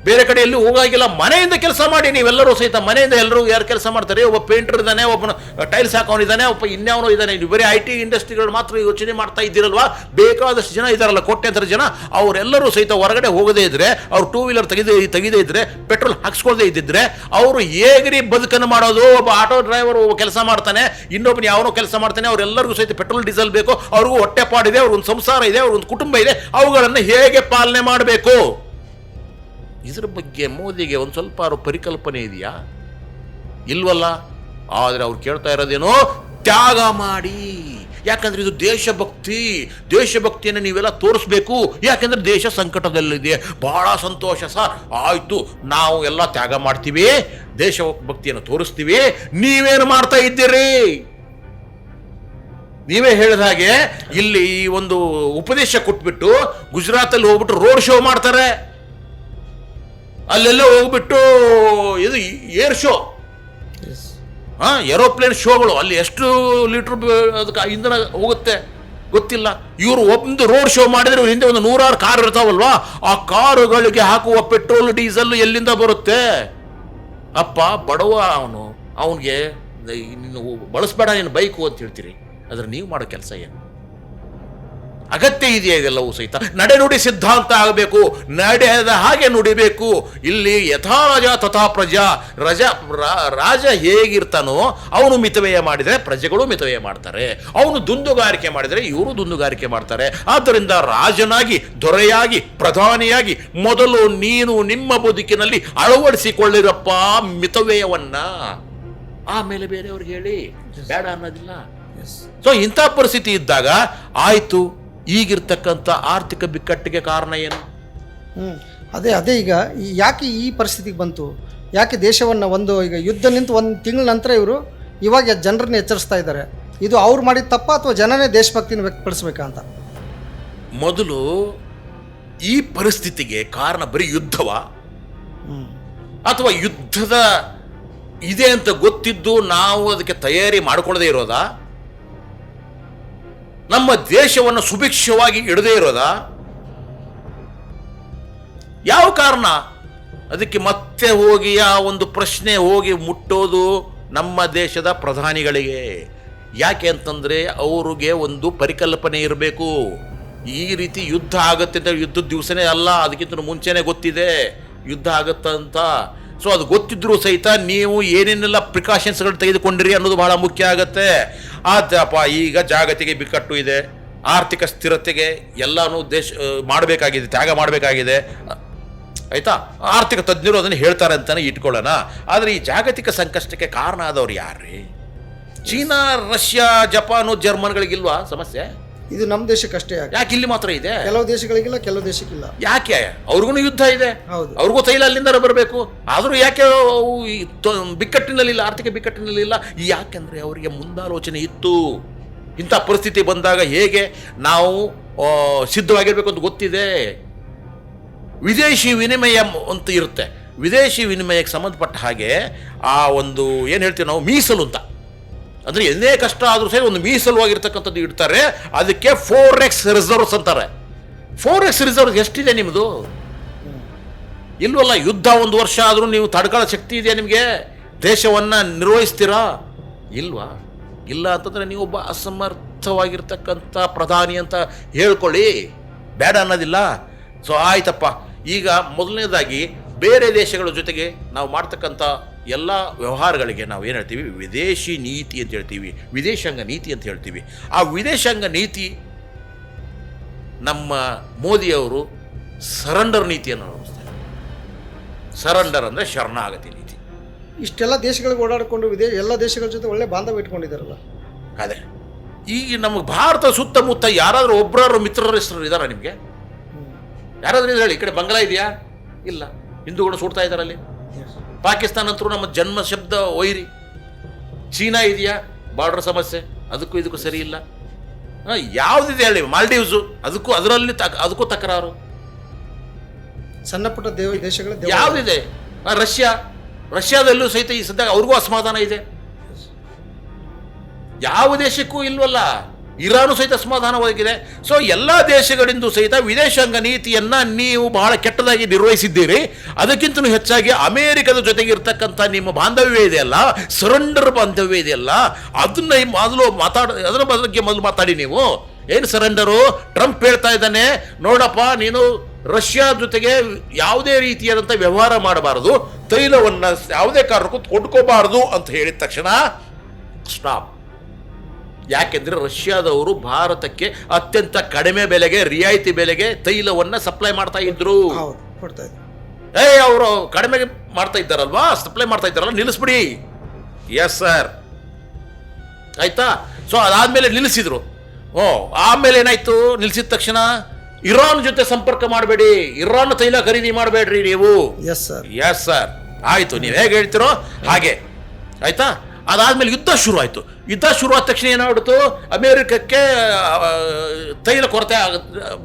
A: ಬೇರೆ ಕಡೆ ಎಲ್ಲೂ ಹೋಗಾಗಿಲ್ಲ. ಮನೆಯಿಂದ ಕೆಲಸ ಮಾಡಿ ನೀವೆಲ್ಲರೂ ಸಹಿತ. ಮನೆಯಿಂದ ಎಲ್ಲರೂ ಯಾರು ಕೆಲಸ ಮಾಡ್ತಾರೆ? ಒಬ್ಬ ಪೇಂಟರ್ ಇದ್ದಾನೆ, ಒಬ್ಬನ ಟೈಲ್ಸ್ ಹಾಕೋನಿದ್ದಾನೆ, ಒಬ್ಬ ಇನ್ಯಾವನೋ ಇದ್ದಾನೆ. ನೀವು ಬರೀ IT ಇಂಡಸ್ಟ್ರಿಗಳು ಮಾತ್ರ ಯೋಚನೆ ಮಾಡ್ತಾ ಇದ್ದೀರಲ್ವಾ? ಬೇಕಾದಷ್ಟು ಜನ ಇದ್ದಾರಲ್ಲ, ಕೋಟ್ಯಾಂತರ ಜನ. ಅವರೆಲ್ಲರೂ ಸಹಿತ ಹೊರಗಡೆ ಹೋಗದೇ ಇದ್ರೆ, ಅವ್ರು 2 ವೀಲರ್ ತೆಗೆದೇ ಇದ್ರೆ, ಪೆಟ್ರೋಲ್ ಹಾಕ್ಸ್ಕೊಳ್ದೇ ಇದ್ದಿದ್ರೆ, ಅವರು ಹೇಗ್ರಿ ಬದುಕನ್ನು ಮಾಡೋದು? ಒಬ್ಬ ಆಟೋ ಡ್ರೈವರ್ ಕೆಲಸ ಮಾಡ್ತಾನೆ, ಇನ್ನೊಬ್ಬನ ಯಾವನೋ ಕೆಲಸ ಮಾಡ್ತಾನೆ, ಅವರೆಲ್ಲರಿಗೂ ಸಹಿತ ಪೆಟ್ರೋಲ್ ಡೀಸೆಲ್ ಬೇಕು. ಅವ್ರಿಗೂ ಹೊಟ್ಟೆಪಾಡಿದೆ, ಅವ್ರಿಗೊಂದು ಸಂಸಾರ ಇದೆ, ಅವ್ರಿಗೊಂದು ಕುಟುಂಬ ಇದೆ. ಅವುಗಳನ್ನು ಹೇಗೆ ಪಾಲನೆ ಮಾಡಬೇಕು? ಇದ್ರ ಬಗ್ಗೆ ಮೋದಿಗೆ ಒಂದು ಸ್ವಲ್ಪ ಪರಿಕಲ್ಪನೆ ಇದೆಯಾ? ಇಲ್ವಲ್ಲ. ಆದರೆ ಅವ್ರು ಕೇಳ್ತಾ ಇರೋದೇನೋ, ತ್ಯಾಗ ಮಾಡಿ. ಯಾಕಂದ್ರೆ ಇದು ದೇಶಭಕ್ತಿಯನ್ನು ನೀವೆಲ್ಲ ತೋರಿಸ್ಬೇಕು. ಯಾಕಂದ್ರೆ ದೇಶ ಸಂಕಟದಲ್ಲಿದೆ. ಬಹಳ ಸಂತೋಷ ಸರ್, ಆಯ್ತು, ನಾವು ಎಲ್ಲ ತ್ಯಾಗ ಮಾಡ್ತೀವಿ, ದೇಶಭಕ್ತಿಯನ್ನು ತೋರಿಸ್ತೀವಿ. ನೀವೇನು ಮಾಡ್ತಾ ಇದ್ದೀರಿ? ನೀವೇ ಹೇಳಿದ ಹಾಗೆ ಇಲ್ಲಿ ಈ ಒಂದು ಉಪದೇಶ ಕೊಟ್ಬಿಟ್ಟು ಗುಜರಾತಲ್ಲಿ ಹೋಗ್ಬಿಟ್ಟು ರೋಡ್ ಶೋ ಮಾಡ್ತಾರೆ. ಅಲ್ಲೆಲ್ಲ ಹೋಗ್ಬಿಟ್ಟು ಇದು ಏರ್ ಶೋ, ಏರೋಪ್ಲೇನ್ ಶೋಗಳು. ಅಲ್ಲಿ ಎಷ್ಟು ಲೀಟರ್ ಅದಕ್ಕೆ ಇಂಧನ ಹೋಗುತ್ತೆ ಗೊತ್ತಿಲ್ಲ. ಇವರು ಒಂದು ರೋಡ್ ಶೋ ಮಾಡಿದ್ರೆ ಇವ್ರ ಹಿಂದೆ ಒಂದು 100 ಕಾರ್ ಇರ್ತಾವಲ್ವಾ, ಆ ಕಾರುಗಳಿಗೆ ಹಾಕುವ ಪೆಟ್ರೋಲ್ ಡೀಸೆಲ್ ಎಲ್ಲಿಂದ ಬರುತ್ತೆ? ಅಪ್ಪ ಬಡವ ಅವನಿಗೆ ನೀನು ಬಳಸಬೇಡ ನೀನು ಬೈಕು ಅಂತ ಹೇಳ್ತೀರಿ. ಆದ್ರೆ ನೀವು ಮಾಡೋ ಕೆಲಸ ಏನು? ಅಗತ್ಯ ಇದೆಯಾ? ಇದೆಲ್ಲವೂ ಸಹಿತ ನಡೆನುಡಿ ಸಿದ್ಧಾಂತ ಆಗಬೇಕು. ನಡೆಯದ ಹಾಗೆ ನುಡಿಬೇಕು. ಇಲ್ಲಿ ಯಥಾ ರಾಜ ತಥಾ ಪ್ರಜಾ. ರಾಜ ಹೇಗಿರ್ತಾನೋ ಅವನು ಮಿತವ್ಯಯ ಮಾಡಿದರೆ ಪ್ರಜೆಗಳು ಮಿತವ್ಯಯ ಮಾಡ್ತಾರೆ. ಅವನು ದುಂದುಗಾರಿಕೆ ಮಾಡಿದರೆ ಇವರು ದುಂದುಗಾರಿಕೆ ಮಾಡ್ತಾರೆ. ಆದ್ದರಿಂದ ರಾಜನಾಗಿ, ದೊರೆಯಾಗಿ, ಪ್ರಧಾನಿಯಾಗಿ ಮೊದಲು ನೀನು ನಿಮ್ಮ ಬದುಕಿನಲ್ಲಿ ಅಳವಡಿಸಿಕೊಳ್ಳಿರಪ್ಪ ಮಿತವ್ಯಯವನ್ನ. ಆಮೇಲೆ ಬೇರೆಯವ್ರಿಗೆ ಹೇಳಿ, ಬೇಡ ಅನ್ನೋದಿಲ್ಲ. ಸೊ ಇಂಥ ಪರಿಸ್ಥಿತಿ ಇದ್ದಾಗ ಆಯ್ತು, ಈಗಿರ್ತಕ್ಕಂಥ ಆರ್ಥಿಕ ಬಿಕ್ಕಟ್ಟಿಗೆ ಕಾರಣ ಏನು?
B: ಅದೇ ಈಗ ಯಾಕೆ ಈ ಪರಿಸ್ಥಿತಿಗೆ ಬಂತು? ಯಾಕೆ ದೇಶವನ್ನು ಈಗ ಯುದ್ಧ ನಿಂತು 1 ತಿಂಗಳ ನಂತರ ಇವಾಗ ಜನರನ್ನ ಎಚ್ಚರಿಸ್ತಾ ಇದ್ದಾರೆ? ಇದು ಅವ್ರು ಮಾಡಿದ ತಪ್ಪ ಅಥವಾ ಜನನೇ ದೇಶಭಕ್ತಿನ ವ್ಯಕ್ತಪಡಿಸ್ಬೇಕಾ ಅಂತ?
A: ಮೊದಲು ಈ ಪರಿಸ್ಥಿತಿಗೆ ಕಾರಣ ಬರೀ ಯುದ್ಧವ ಅಥವಾ ಯುದ್ಧದ ಇದೆ ಅಂತ ಗೊತ್ತಿದ್ದು ನಾವು ಅದಕ್ಕೆ ತಯಾರಿ ಮಾಡಿಕೊಳ್ಳದೆ ಇರೋದಾ? ನಮ್ಮ ದೇಶವನ್ನು ಸುಭಿಕ್ಷವಾಗಿ ಇಡದೇ ಇರೋದಾ? ಯಾವ ಕಾರಣ? ಅದಕ್ಕೆ ಮತ್ತೆ ಹೋಗಿ ಆ ಒಂದು ಪ್ರಶ್ನೆ ಹೋಗಿ ಮುಟ್ಟೋದು ನಮ್ಮ ದೇಶದ ಪ್ರಧಾನಿಗಳಿಗೆ. ಯಾಕೆ ಅಂತಂದ್ರೆ ಅವ್ರಿಗೆ ಒಂದು ಪರಿಕಲ್ಪನೆ ಇರಬೇಕು. ಈ ರೀತಿ ಯುದ್ಧ ಆಗುತ್ತೆ ಅಂತ ಯುದ್ಧದ ದಿವಸನೇ ಅಲ್ಲ, ಅದಕ್ಕಿಂತ ಮುಂಚೆನೆ ಗೊತ್ತಿದೆ ಯುದ್ಧ ಆಗುತ್ತಂತ. ಸೊ ಅದು ಗೊತ್ತಿದ್ರೂ ಸಹಿತ ನೀವು ಏನೇನೆಲ್ಲ ಪ್ರಿಕಾಷನ್ಸ್ಗಳು ತೆಗೆದುಕೊಂಡಿರಿ ಅನ್ನೋದು ಬಹಳ ಮುಖ್ಯ ಆಗುತ್ತೆ. ಆದಪ್ಪ ಈಗ ಜಾಗತಿಕ ಬಿಕ್ಕಟ್ಟು ಇದೆ, ಆರ್ಥಿಕ ಸ್ಥಿರತೆಗೆ ಎಲ್ಲನೂ ಮಾಡಬೇಕಾಗಿದೆ, ತ್ಯಾಗ ಮಾಡಬೇಕಾಗಿದೆ. ಆಯ್ತಾ? ಆರ್ಥಿಕ ತಜ್ಞರು ಅದನ್ನು ಹೇಳ್ತಾರೆ ಅಂತಾನೆ ಇಟ್ಕೊಳ್ಳೋಣ. ಆದರೆ ಈ ಜಾಗತಿಕ ಸಂಕಷ್ಟಕ್ಕೆ ಕಾರಣ ಆದವ್ರು ಯಾರ್ರೀ? ಚೀನಾ, ರಷ್ಯಾ, ಜಪಾನು, ಜರ್ಮನ್ಗಳಿಗಿಲ್ವಾ ಸಮಸ್ಯೆ?
B: ಇದು ನಮ್ಮ ದೇಶಕ್ಕಷ್ಟೇ.
A: ಯಾಕೆ ಇಲ್ಲಿ ಮಾತ್ರ ಇದೆ?
B: ಕೆಲವು ದೇಶಗಳಿಗಿಲ್ಲ, ಕೆಲವು ದೇಶಕ್ಕಿಲ್ಲ.
A: ಯಾಕೆ? ಅವ್ರಿಗೂ ಯುದ್ಧ ಇದೆ,
B: ಹೌದು,
A: ಅವ್ರಿಗೂ ತೈಲ ಅಲ್ಲಿಂದ ಬರಬೇಕು. ಆದರೂ ಯಾಕೆ ಬಿಕ್ಕಟ್ಟಿನಲ್ಲಿಲ್ಲ, ಆರ್ಥಿಕ ಬಿಕ್ಕಟ್ಟಿನಲ್ಲಿಲ್ಲ? ಯಾಕೆಂದ್ರೆ ಅವರಿಗೆ ಮುಂದಾಲೋಚನೆ ಇತ್ತು. ಇಂಥ ಪರಿಸ್ಥಿತಿ ಬಂದಾಗ ಹೇಗೆ ನಾವು ಸಿದ್ಧವಾಗಿರ್ಬೇಕು ಅಂತ ಗೊತ್ತಿದೆ. ವಿದೇಶಿ ವಿನಿಮಯ ಅಂತ ಇರುತ್ತೆ. ವಿದೇಶಿ ವಿನಿಮಯಕ್ಕೆ ಸಂಬಂಧಪಟ್ಟ ಹಾಗೆ ಆ ಒಂದು ಏನು ಹೇಳ್ತೀವಿ ನಾವು, ಮೀಸಲು ಅಂತ. ಅಂದರೆ ಎನ್ನೇ ಕಷ್ಟ ಆದರೂ ಸರಿ ಒಂದು ಮೀಸಲುವಾಗಿರ್ತಕ್ಕಂಥದ್ದು ಇಡ್ತಾರೆ. ಅದಕ್ಕೆ 4x ರಿಸರ್ವ್ಸ್ ಅಂತಾರೆ. 4x ರಿಸರ್ವ್ಸ್ ಎಷ್ಟಿದೆ ನಿಮ್ಮದು? ಇಲ್ವಲ್ಲ. ಯುದ್ಧ 1 ವರ್ಷ ಆದರೂ ನೀವು ತಡ್ಕೊಳ್ಳೋ ಶಕ್ತಿ ಇದೆಯಾ ನಿಮಗೆ? ದೇಶವನ್ನು ನಿರ್ವಹಿಸ್ತೀರಾ? ಇಲ್ವಾ? ಇಲ್ಲ ಅಂತಂದರೆ ನೀವು ಒಬ್ಬ ಅಸಮರ್ಥವಾಗಿರ್ತಕ್ಕಂಥ ಪ್ರಧಾನಿ ಅಂತ ಹೇಳ್ಕೊಳ್ಳಿ, ಬೇಡ ಅನ್ನೋದಿಲ್ಲ. ಸೊ ಆಯ್ತಪ್ಪ, ಈಗ ಮೊದಲನೇದಾಗಿ ಬೇರೆ ದೇಶಗಳ ಜೊತೆಗೆ ನಾವು ಮಾಡ್ತಕ್ಕಂಥ ಎಲ್ಲ ವ್ಯವಹಾರಗಳಿಗೆ ನಾವು ಏನು ಹೇಳ್ತೀವಿ? ವಿದೇಶಿ ನೀತಿ ಅಂತ ಹೇಳ್ತೀವಿ, ವಿದೇಶಾಂಗ ನೀತಿ ಅಂತ ಹೇಳ್ತೀವಿ. ಆ ವಿದೇಶಾಂಗ ನೀತಿ ನಮ್ಮ ಮೋದಿಯವರು ಸರೆಂಡರ್ ನೀತಿಯನ್ನು ಅನುಭವಿಸ್ತಾರೆ. ಸರೆಂಡರ್ ಅಂದರೆ ಶರಣಾಗತಿ ನೀತಿ.
B: ಇಷ್ಟೆಲ್ಲ ದೇಶಗಳಿಗೆ ಓಡಾಡಿಕೊಂಡು ಎಲ್ಲ ದೇಶಗಳ ಜೊತೆ ಒಳ್ಳೆ ಬಾಂಧವ್ಯ ಇಟ್ಕೊಂಡಿದ್ದಾರಲ್ಲ.
A: ಅದೇ ಈಗ ನಮ್ಮ ಭಾರತ ಸುತ್ತಮುತ್ತ ಯಾರಾದರೂ ಒಬ್ಬರಾರು ಮಿತ್ರರ ಹೆಸರು ಇದ್ದಾರಾ ನಿಮಗೆ? ಯಾರಾದ್ರೂ ಹೇಳಿ. ಈ ಕಡೆ ಬಂಗಾಳ ಇದೆಯಾ? ಇಲ್ಲ. ಹಿಂದೂಗಳು ಸುಡ್ತಾ ಇದ್ದಾರಲ್ಲಿ. ಪಾಕಿಸ್ತಾನ ಅಂತರೂ ನಮ್ಮ ಜನ್ಮ ಶಬ್ದ ವೈರಿ. ಚೀನಾ ಇದೆಯಾ? ಬಾರ್ಡರ್ ಸಮಸ್ಯೆ, ಅದಕ್ಕೂ ಇದಕ್ಕೂ ಸರಿ ಇಲ್ಲ. ಯಾವುದಿದೆ ಹೇಳಿ? ಮಾಲ್ಡೀವ್ಸು, ಅದಕ್ಕೂ ತಕರಾರು.
B: ಸಣ್ಣ ಪುಟ್ಟ ದೇಶಗಳ
A: ಯಾವುದಿದೆ? ರಷ್ಯಾದಲ್ಲೂ ಸಹಿತ ಈ ಸದ್ಯ ಅವ್ರಿಗೂ ಅಸಮಾಧಾನ ಇದೆ. ಯಾವ ದೇಶಕ್ಕೂ ಇಲ್ವಲ್ಲ. ಇರಾನು ಸಹಿತ ಅಸಮಾಧಾನವಾಗಿದೆ. ಸೊ ಎಲ್ಲ ದೇಶಗಳಿಂದ ಸಹಿತ ವಿದೇಶಾಂಗ ನೀತಿಯನ್ನು ನೀವು ಬಹಳ ಕೆಟ್ಟದಾಗಿ ನಿರ್ವಹಿಸಿದ್ದೀರಿ. ಅದಕ್ಕಿಂತಲೂ ಹೆಚ್ಚಾಗಿ ಅಮೇರಿಕದ ಜೊತೆಗೆ ಇರ್ತಕ್ಕಂಥ ನಿಮ್ಮ ಬಾಂಧವ್ಯ ಇದೆಯಲ್ಲ, ಸರೆಂಡರ್ ಬಾಂಧವ್ಯ ಇದೆಯಲ್ಲ, ಅದನ್ನ ಅದರ ಬಗ್ಗೆ ಮೊದಲು ಮಾತಾಡಿ. ನೀವು ಏನು ಸರೆಂಡರು? ಟ್ರಂಪ್ ಹೇಳ್ತಾ ಇದ್ದಾನೆ, ನೋಡಪ್ಪ ನೀನು ರಷ್ಯಾ ಜೊತೆಗೆ ಯಾವುದೇ ರೀತಿಯಾದಂಥ ವ್ಯವಹಾರ ಮಾಡಬಾರದು, ತೈಲವನ್ನು ಯಾವುದೇ ಕಾರಣಕ್ಕೂ ಕೊಂಡ್ಕೋಬಾರದು ಅಂತ ಹೇಳಿದ ತಕ್ಷಣ ಸ್ಟಾಪ್. ಯಾಕೆಂದ್ರೆ ರಷ್ಯಾದವರು ಭಾರತಕ್ಕೆ ಅತ್ಯಂತ ಕಡಿಮೆ ಬೆಲೆಗೆ, ರಿಯಾಯಿತಿ ಬೆಲೆಗೆ ತೈಲವನ್ನು ಸಪ್ಲೈ ಮಾಡ್ತಾ ಇದ್ರು. ಅವರು ಕಡಿಮೆ ಮಾಡ್ತಾ ಇದ್ದಾರಲ್ವಾ, ಸಪ್ಲೈ ಮಾಡ್ತಾ ಇದ್ದಾರಲ್ಲ, ನಿಲ್ಲಿಸ್ಬಿಡಿ. ಎಸ್ ಸರ್, ಆಯ್ತಾ? ಸೊ ಅದಾದಮೇಲೆ ನಿಲ್ಲಿಸಿದ್ರು. ಆಮೇಲೆ ಏನಾಯ್ತು? ನಿಲ್ಲಿಸಿದ ತಕ್ಷಣ ಇರಾನ್ ಜೊತೆ ಸಂಪರ್ಕ ಮಾಡಬೇಡಿ, ಇರಾನ್ ತೈಲ ಖರೀದಿ ಮಾಡಬೇಡ್ರಿ ನೀವು.
B: Yes sir.
A: ಎಸ್ ಸರ್, ಆಯಿತು, ನೀವು ಹೇಗೆ ಹೇಳ್ತಿರೋ ಹಾಗೆ ಆಯ್ತಾ. ಅದಾದ್ಮೇಲೆ ಯುದ್ಧ ಶುರು ಆಯಿತು. ಯುದ್ಧ ಶುರು ಆದ ತಕ್ಷಣ ಏನಾಗ್ಬಿಡ್ತು? ಅಮೇರಿಕಕ್ಕೆ ತೈಲ ಕೊರತೆ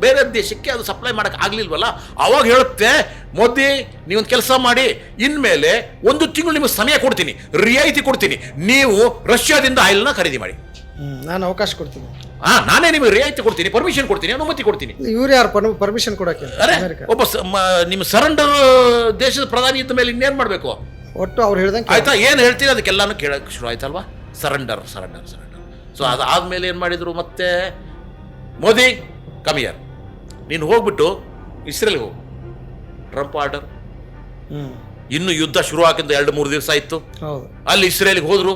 A: ಬೇರೆ ದೇಶಕ್ಕೆ ಅದು ಸಪ್ಲೈ ಮಾಡೋಕ್ಕೆ ಆಗಲಿಲ್ವಲ್ಲ. ಅವಾಗ ಹೇಳುತ್ತೆ ಮೋದಿ, ನೀವೊಂದು ಕೆಲಸ ಮಾಡಿ, ಇನ್ಮೇಲೆ 1 ತಿಂಗಳು ನಿಮಗೆ ಸಮಯ ಕೊಡ್ತೀನಿ, ರಿಯಾಯಿತಿ ಕೊಡ್ತೀನಿ, ನೀವು ರಷ್ಯಾದಿಂದ ಆಯಿಲ್ನ ಖರೀದಿ ಮಾಡಿ.
B: ನಾನು ಅವಕಾಶ ಕೊಡ್ತೀನಿ.
A: ನಾನೇ ನಿಮಗೆ ರಿಯಾಯಿತಿ ಕೊಡ್ತೀನಿ, ಪರ್ಮಿಷನ್ ಕೊಡ್ತೀನಿ, ಅನುಮತಿ ಕೊಡ್ತೀನಿ.
B: ಇವ್ರು ಯಾರು ಪರ್ಮಿಷನ್ ಕೊಡಕ್ಕೆ?
A: ಒಬ್ಬ ನಿಮ್ಮ ಸರೆಂಡರ್ ದೇಶದ ಪ್ರಧಾನಿ ಇದ್ದ ಮೇಲೆ ಇನ್ನೇನು ಮಾಡಬೇಕು?
B: ಒಟ್ಟು ಅವ್ರು ಹೇಳ್ದಂಗೆ
A: ಆಯ್ತಾ, ಏನು ಹೇಳ್ತೀರಿ ಅದಕ್ಕೆಲ್ಲಾನು ಕೇಳಕ್ಕೆ ಶುರು ಆಯ್ತಲ್ವಾ? ಸರೆಂಡರ್. ಸೊ ಅದಾದ್ಮೇಲೆ ಏನು ಮಾಡಿದ್ರು ಮತ್ತೆ? ಮೋದಿ ಕಮಿಯರ್, ನೀನು ಹೋಗ್ಬಿಟ್ಟು ಇಸ್ರೇಲ್ಗೆ ಹೋಗು, ಟ್ರಂಪ್ ಆರ್ಡರ್. ಇನ್ನು ಯುದ್ಧ ಶುರು ಆಗಿದ್ದು 2-3 ದಿವಸ ಆಯ್ತು. ಅಲ್ಲಿ ಇಸ್ರೇಲ್ಗೆ ಹೋದ್ರು,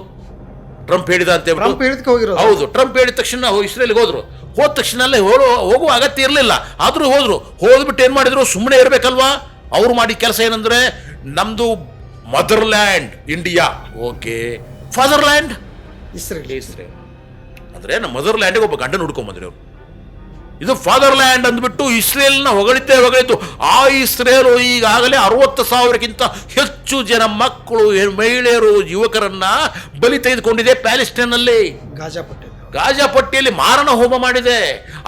A: ಟ್ರಂಪ್ ಹೇಳಿದ ಅಂತ ಹೇಳ್ಬಿಟ್ಟು. ಹೌದು, ಟ್ರಂಪ್ ಹೇಳಿದ ತಕ್ಷಣ ಇಸ್ರೇಲ್ಗೆ ಹೋದ್ರು. ಹೋದ ತಕ್ಷಣ ಹೋಗುವ ಅಗತ್ಯ ಇರಲಿಲ್ಲ, ಆದ್ರೂ ಹೋದ್ಬಿಟ್ಟು ಏನ್ ಮಾಡಿದ್ರು? ಸುಮ್ಮನೆ ಇರ್ಬೇಕಲ್ವಾ? ಅವ್ರು ಮಾಡಿದ ಕೆಲಸ ಏನಂದ್ರೆ, ನಮ್ದು motherland India, okay, fatherland Israel. ಅಂದ್ರೆ ನಮ್ಮ ಮದರ್ಲ್ಯಾಂಡ್ಗೆ ಒಬ್ಬ ಗಂಡನ ಹುಡ್ಕೊಂಬಂದ್ರಿ ಅವರು. ಇದು ಫಾದರ್ಲ್ಯಾಂಡ್ ಅಂದ್ಬಿಟ್ಟು ಇಸ್ರೇಲ್ನ ಹೊಗಳಿದ್ದು. ಆ ಇಸ್ರೇಲು ಈಗಾಗಲೇ 60,000ಕ್ಕಿಂತ ಹೆಚ್ಚು ಜನ ಮಕ್ಕಳು, ಮಹಿಳೆಯರು, ಯುವಕರನ್ನ ಬಲಿ ತೆಗೆದುಕೊಂಡಿದೆ ಪ್ಯಾಲೆಸ್ಟೈನ್ನಲ್ಲಿ. ಗಾಜಾ ಪಟ್ಟಿಯಲ್ಲಿ ಮಾರಣ ಹೋಮ ಮಾಡಿದೆ.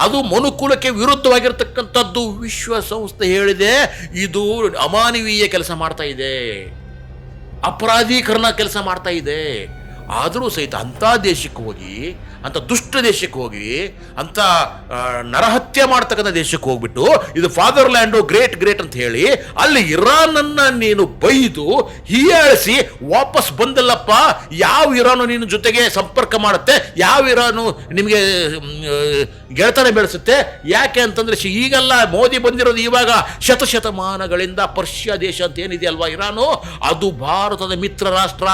A: ಅದು ಮನುಕುಲಕ್ಕೆ ವಿರುದ್ಧವಾಗಿರ್ತಕ್ಕಂಥದ್ದು. ವಿಶ್ವಸಂಸ್ಥೆ ಹೇಳಿದೆ ಇದು ಅಮಾನವೀಯ ಕೆಲಸ ಮಾಡ್ತಾ ಇದೆ, ಅಪರಾಧೀಕರಣ ಕೆಲಸ ಮಾಡ್ತಾ ಇದೆ. ಆದರೂ ಸಹಿತ ಅಂಥ ದೇಶಕ್ಕೆ ಹೋಗಿ, ಅಂಥ ದುಷ್ಟ ದೇಶಕ್ಕೆ ಹೋಗಿ, ಅಂಥ ನರಹತ್ಯೆ ಮಾಡ್ತಕ್ಕಂಥ ದೇಶಕ್ಕೆ ಹೋಗ್ಬಿಟ್ಟು ಇದು ಫಾದರ್ಲ್ಯಾಂಡು ಗ್ರೇಟ್ ಅಂತ ಹೇಳಿ ಅಲ್ಲಿ ಇರಾನನ್ನ ನೀನು ಬೈದು ಹೀಯಾಳಿಸಿ ವಾಪಸ್ ಬಂದಲ್ಲಪ್ಪ. ಯಾವ ಇರಾನು ನಿನ್ನ ಜೊತೆಗೆ ಸಂಪರ್ಕ ಮಾಡುತ್ತೆ? ಯಾವ ಇರಾನು ನಿಮಗೆ ಗೆಳೆತನ ಬೆಳೆಸುತ್ತೆ? ಯಾಕೆ ಅಂತಂದ್ರೆ ಈಗಲ್ಲ, ಮೋದಿ ಬಂದಿರೋದು ಇವಾಗ. ಶತಮಾನಗಳಿಂದ ಪರ್ಷಿಯಾ ದೇಶ ಅಂತ ಏನಿದೆಯಲ್ವಾ ಇರಾನು, ಅದು ಭಾರತದ ಮಿತ್ರ ರಾಷ್ಟ್ರ.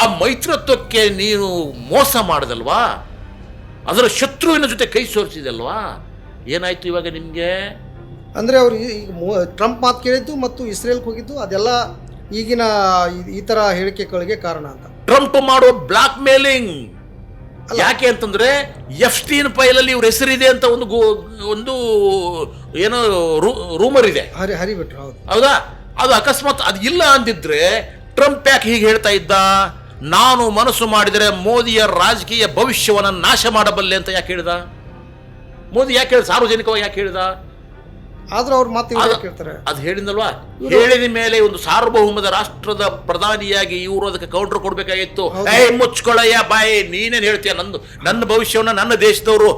A: ಆ ಮೈತ್ರತ್ವಕ್ಕೆ ನೀನು ಮೋಸ ಮಾಡದಲ್ವಾ? ಅದರ ಶತ್ರುವಿನ ಜೊತೆ ಕೈ ಸೋರಿಸಿದಲ್ವಾ? ಏನಾಯ್ತು ಇವಾಗ ನಿಮ್ಗೆ?
B: ಅಂದ್ರೆ ಅವ್ರು ಟ್ರಂಪ್ ಮಾತು ಕೇಳಿದ್ದು ಮತ್ತು ಇಸ್ರೇಲ್ಗೆ ಹೋಗಿದ್ದು ಅದೆಲ್ಲ ಈಗಿನ ಈ ತರ ಹೇಳಿಕೆಗಳಿಗೆ ಕಾರಣ ಅಂತ.
A: ಟ್ರಂಪ್ ಮಾಡೋ ಬ್ಲಾಕ್ ಮೇಲಿಂಗ್. ಯಾಕೆ ಅಂತಂದ್ರೆ ಎಫ್ಸ್ಟೀನ್ ಫೈಲಲ್ಲಿ ಇವ್ರ ಹೆಸರಿದೆ ಅಂತ ಒಂದು ಏನೋ ರೂಮರ್ ಇದೆ,
B: ಹರಿಬಿಟ್ರು.
A: ಹೌದಾ? ಅದು ಅಕಸ್ಮಾತ್ ಅದು ಇಲ್ಲ ಅಂದಿದ್ರೆ ಟ್ರಂಪ್ ಯಾಕೆ ಹೀಗೆ ಹೇಳ್ತಾ ಇದ್ದ? ನಾನು ಮನಸ್ಸು ಮಾಡಿದರೆ ಮೋದಿಯ ರಾಜಕೀಯ ಭವಿಷ್ಯವನ್ನು ನಾಶ ಮಾಡಬಲ್ಲೆ ಅಂತ ಯಾಕೆ ಹೇಳಿದ? ಮೋದಿ ಯಾಕೆ ಹೇಳಿದ? ಸಾರ್ವಜನಿಕವಾಗಿ ಯಾಕೆ ಹೇಳಿದ?
B: ಆದ್ರೂ ಅವ್ರ ಮಾತು ಕೇಳ್ತಾರೆ.
A: ಅದು ಹೇಳಿದಲ್ವಾ? ಹೇಳಿದ ಮೇಲೆ ಒಂದು ಸಾರ್ವಭೌಮದ ರಾಷ್ಟ್ರದ ಪ್ರಧಾನಿಯಾಗಿ ಇವರು ಅದಕ್ಕೆ ಕೌಂಟರ್ ಕೊಡ್ಬೇಕಾಗಿತ್ತು. ಮುಚ್ಕೊಳ್ಳಯ್ಯ ಬಾಯಿ, ನೀನೇನು ಹೇಳ್ತೀಯ? ನನ್ನ ಭವಿಷ್ಯವನ್ನ ನನ್ನ ದೇಶದವರು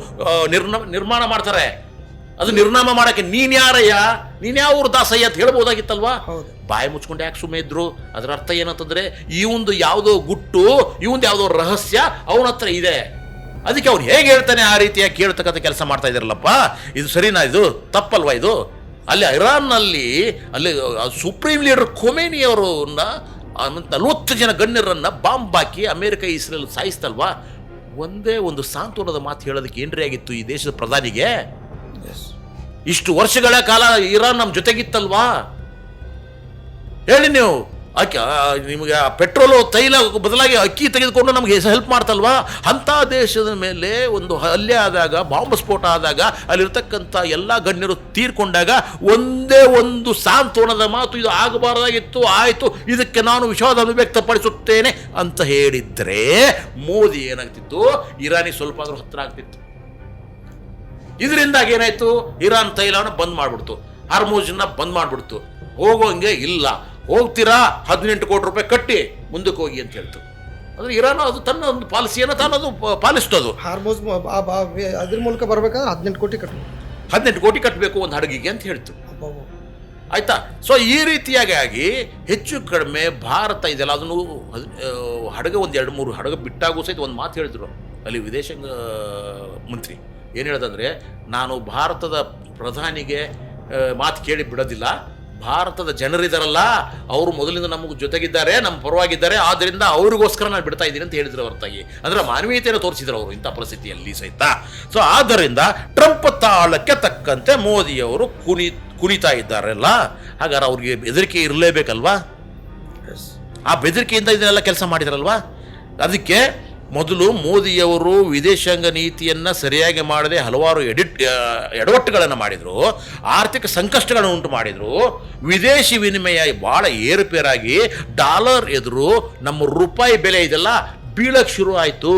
A: ನಿರ್ಮಾಣ ಮಾಡ್ತಾರೆ. ಅದು ನಿರ್ನಾಮ ಮಾಡಕ್ಕೆ ನೀನ್ ಯಾರಯ್ಯ? ನೀನ್ ಯಾವ ಊರು ದಾಸಯ್ಯ ಅಂತ ಹೇಳ್ಬೋದಾಗಿತ್ತಲ್ವಾ? ಬಾಯಿ ಮುಚ್ಕೊಂಡು ಯಾಕೆ ಸುಮ್ಮನೆ ಇದ್ರು? ಅದರ ಅರ್ಥ ಏನಂತಂದ್ರೆ ಇವಂದು ಯಾವುದೋ ಗುಟ್ಟು, ಇವಂದು ಯಾವುದೋ ರಹಸ್ಯ ಅವನ ಹತ್ರ ಇದೆ. ಅದಕ್ಕೆ ಅವ್ನು ಹೇಗೆ ಹೇಳ್ತಾನೆ ಆ ರೀತಿಯಾಗಿ ಕೇಳ್ತಕ್ಕಂಥ ಕೆಲಸ ಮಾಡ್ತಾ ಇದಾರಲ್ಲಪ್ಪ. ಇದು ಸರಿನಾ? ಇದು ತಪ್ಪಲ್ವಾ? ಇದು ಅಲ್ಲಿ ಇರಾನ್ನಲ್ಲಿ ಅಲ್ಲಿ ಸುಪ್ರೀಂ ಲೀಡರ್ ಖೊಮೇನಿ ಅವರನ್ನ 40 ಜನ ಗಣ್ಯರನ್ನ ಬಾಂಬ್ ಹಾಕಿ ಅಮೆರಿಕ ಇಸ್ರೇಲ್ ಸಾಯಿಸ್ತಲ್ವಾ? ಒಂದೇ ಒಂದು ಸಾಂತ್ವನದ ಮಾತು ಹೇಳೋದಕ್ಕೆ ಏನ್ರಿ ಆಗಿತ್ತು ಈ ದೇಶದ ಪ್ರಧಾನಿಗೆ? ಇಷ್ಟು ವರ್ಷಗಳ ಕಾಲ ಇರಾನ್ ನಮ್ಮ ಜೊತೆಗಿತ್ತಲ್ವಾ? ಹೇಳಿ ನೀವು. ನಿಮಗೆ ಪೆಟ್ರೋಲು ತೈಲ ಬದಲಾಗಿ ಅಕ್ಕಿ ತೆಗೆದುಕೊಂಡು ನಮಗೆ ಹೆಲ್ಪ್ ಮಾಡ್ತಲ್ವಾ? ಅಂಥ ದೇಶದ ಮೇಲೆ ಒಂದು ಹಲ್ಲೆ ಆದಾಗ, ಬಾಂಬ್ ಸ್ಫೋಟ ಆದಾಗ, ಅಲ್ಲಿರ್ತಕ್ಕಂಥ ಎಲ್ಲ ಗಣ್ಯರು ತೀರ್ಕೊಂಡಾಗ ಒಂದೇ ಒಂದು ಸಾಂತ್ವನದ ಮಾತು, ಇದು ಆಗಬಾರ್ದಾಗಿತ್ತು, ಆಯಿತು, ಇದಕ್ಕೆ ನಾನು ವಿಷಾದವನ್ನು ವ್ಯಕ್ತಪಡಿಸುತ್ತೇನೆ ಅಂತ ಹೇಳಿದ್ರೆ ಮೋದಿ ಏನಾಗ್ತಿತ್ತು? ಇರಾನಿಗೆ ಸ್ವಲ್ಪ ಆದ್ರೂ ಹತ್ರ ಆಗ್ತಿತ್ತು. ಇದರಿಂದಾಗಿ ಏನಾಯ್ತು? ಇರಾನ್ ತೈಲವನ್ನು ಬಂದ್ ಮಾಡ್ಬಿಡ್ತು, ಹಾರ್ಮೋಜನ್ನ ಬಂದ್ ಮಾಡ್ಬಿಡ್ತು. ಹೋಗೋಂಗೆ ಇಲ್ಲ, ಹೋಗ್ತೀರಾ 18 ಕೋಟಿ ರೂಪಾಯಿ ಕಟ್ಟಿ ಮುಂದಕ್ಕೆ ಹೋಗಿ ಅಂತ ಹೇಳ್ತು. ಅಂದ್ರೆ ಇರಾನ್ ಅದು ತನ್ನ ಒಂದು ಪಾಲಿಸಿಯನ್ನು ತಾನದು ಪಾಲಿಸ್ತದು.
B: ಹಾರ್ಮೋಜ್ ಅದ್ರ ಮೂಲಕ ಬರ್ಬೇಕಾದ್ರೆ 18 ಕೋಟಿ ಕಟ್ಟಬೇಕು ಒಂದು ಹಡಗಿಗೆ ಅಂತ ಹೇಳ್ತು.
A: ಆಯ್ತಾ? ಸೊ ಈ ರೀತಿಯಾಗಿ ಹೆಚ್ಚು ಕಡಿಮೆ ಭಾರತ ಇದೆಲ್ಲ ಅದನ್ನು ಹಡಗ 1-2-3 ಹಡಗ ಬಿಟ್ಟಾಗೂ ಸಹಿತ ಒಂದು ಮಾತು ಹೇಳಿದ್ರು ಅಲ್ಲಿ ವಿದೇಶಾಂಗ ಮಂತ್ರಿ. ಏನು ಹೇಳೋದಂದ್ರೆ, ನಾನು ಭಾರತದ ಪ್ರಧಾನಿಗೆ ಮಾತು ಕೇಳಿ ಬಿಡೋದಿಲ್ಲ, ಭಾರತದ ಜನರಿದಾರಲ್ಲ ಅವರು ಮೊದಲಿಂದ ನಮಗೆ ಜೊತೆಗಿದ್ದಾರೆ, ನಮ್ಮ ಪರವಾಗಿದ್ದಾರೆ, ಆದ್ದರಿಂದ ಅವ್ರಿಗೋಸ್ಕರ ನಾನು ಬಿಡ್ತಾ ಇದ್ದೀನಿ ಅಂತ ಹೇಳಿದ್ರು ಹೊರತಾಗಿ. ಅಂದ್ರೆ ಮಾನವೀಯತೆಯನ್ನು ತೋರಿಸಿದ್ರು ಅವರು ಇಂಥ ಪರಿಸ್ಥಿತಿಯಲ್ಲಿ ಸಹಿತ. ಸೊ ಆದ್ದರಿಂದ ಟ್ರಂಪ್ ತಾಳಕ್ಕೆ ತಕ್ಕಂತೆ ಮೋದಿಯವರು ಕುಣಿತಾ ಇದ್ದಾರಲ್ಲ, ಹಾಗಾದ್ರೆ ಅವ್ರಿಗೆ ಬೆದರಿಕೆ ಇರಲೇಬೇಕಲ್ವಾ? ಆ ಬೆದರಿಕೆಯಿಂದ ಇದನ್ನೆಲ್ಲ ಕೆಲಸ ಮಾಡಿದಾರಲ್ವಾ? ಅದಕ್ಕೆ ಮೊದಲು ಮೋದಿಯವರು ವಿದೇಶಾಂಗ ನೀತಿಯನ್ನು ಸರಿಯಾಗಿ ಮಾಡದೆ ಹಲವಾರು ಎಡವಟ್ಟುಗಳನ್ನು ಮಾಡಿದರು, ಆರ್ಥಿಕ ಸಂಕಷ್ಟಗಳನ್ನು ಉಂಟು ಮಾಡಿದರು. ವಿದೇಶಿ ವಿನಿಮಯ ಭಾಳ ಏರುಪೇರಾಗಿ ಡಾಲರ್ ಎದುರು ನಮ್ಮ ರೂಪಾಯಿ ಬೆಲೆ ಇದೆಲ್ಲ ಬೀಳಕ್ಕೆ ಶುರು ಆಯಿತು.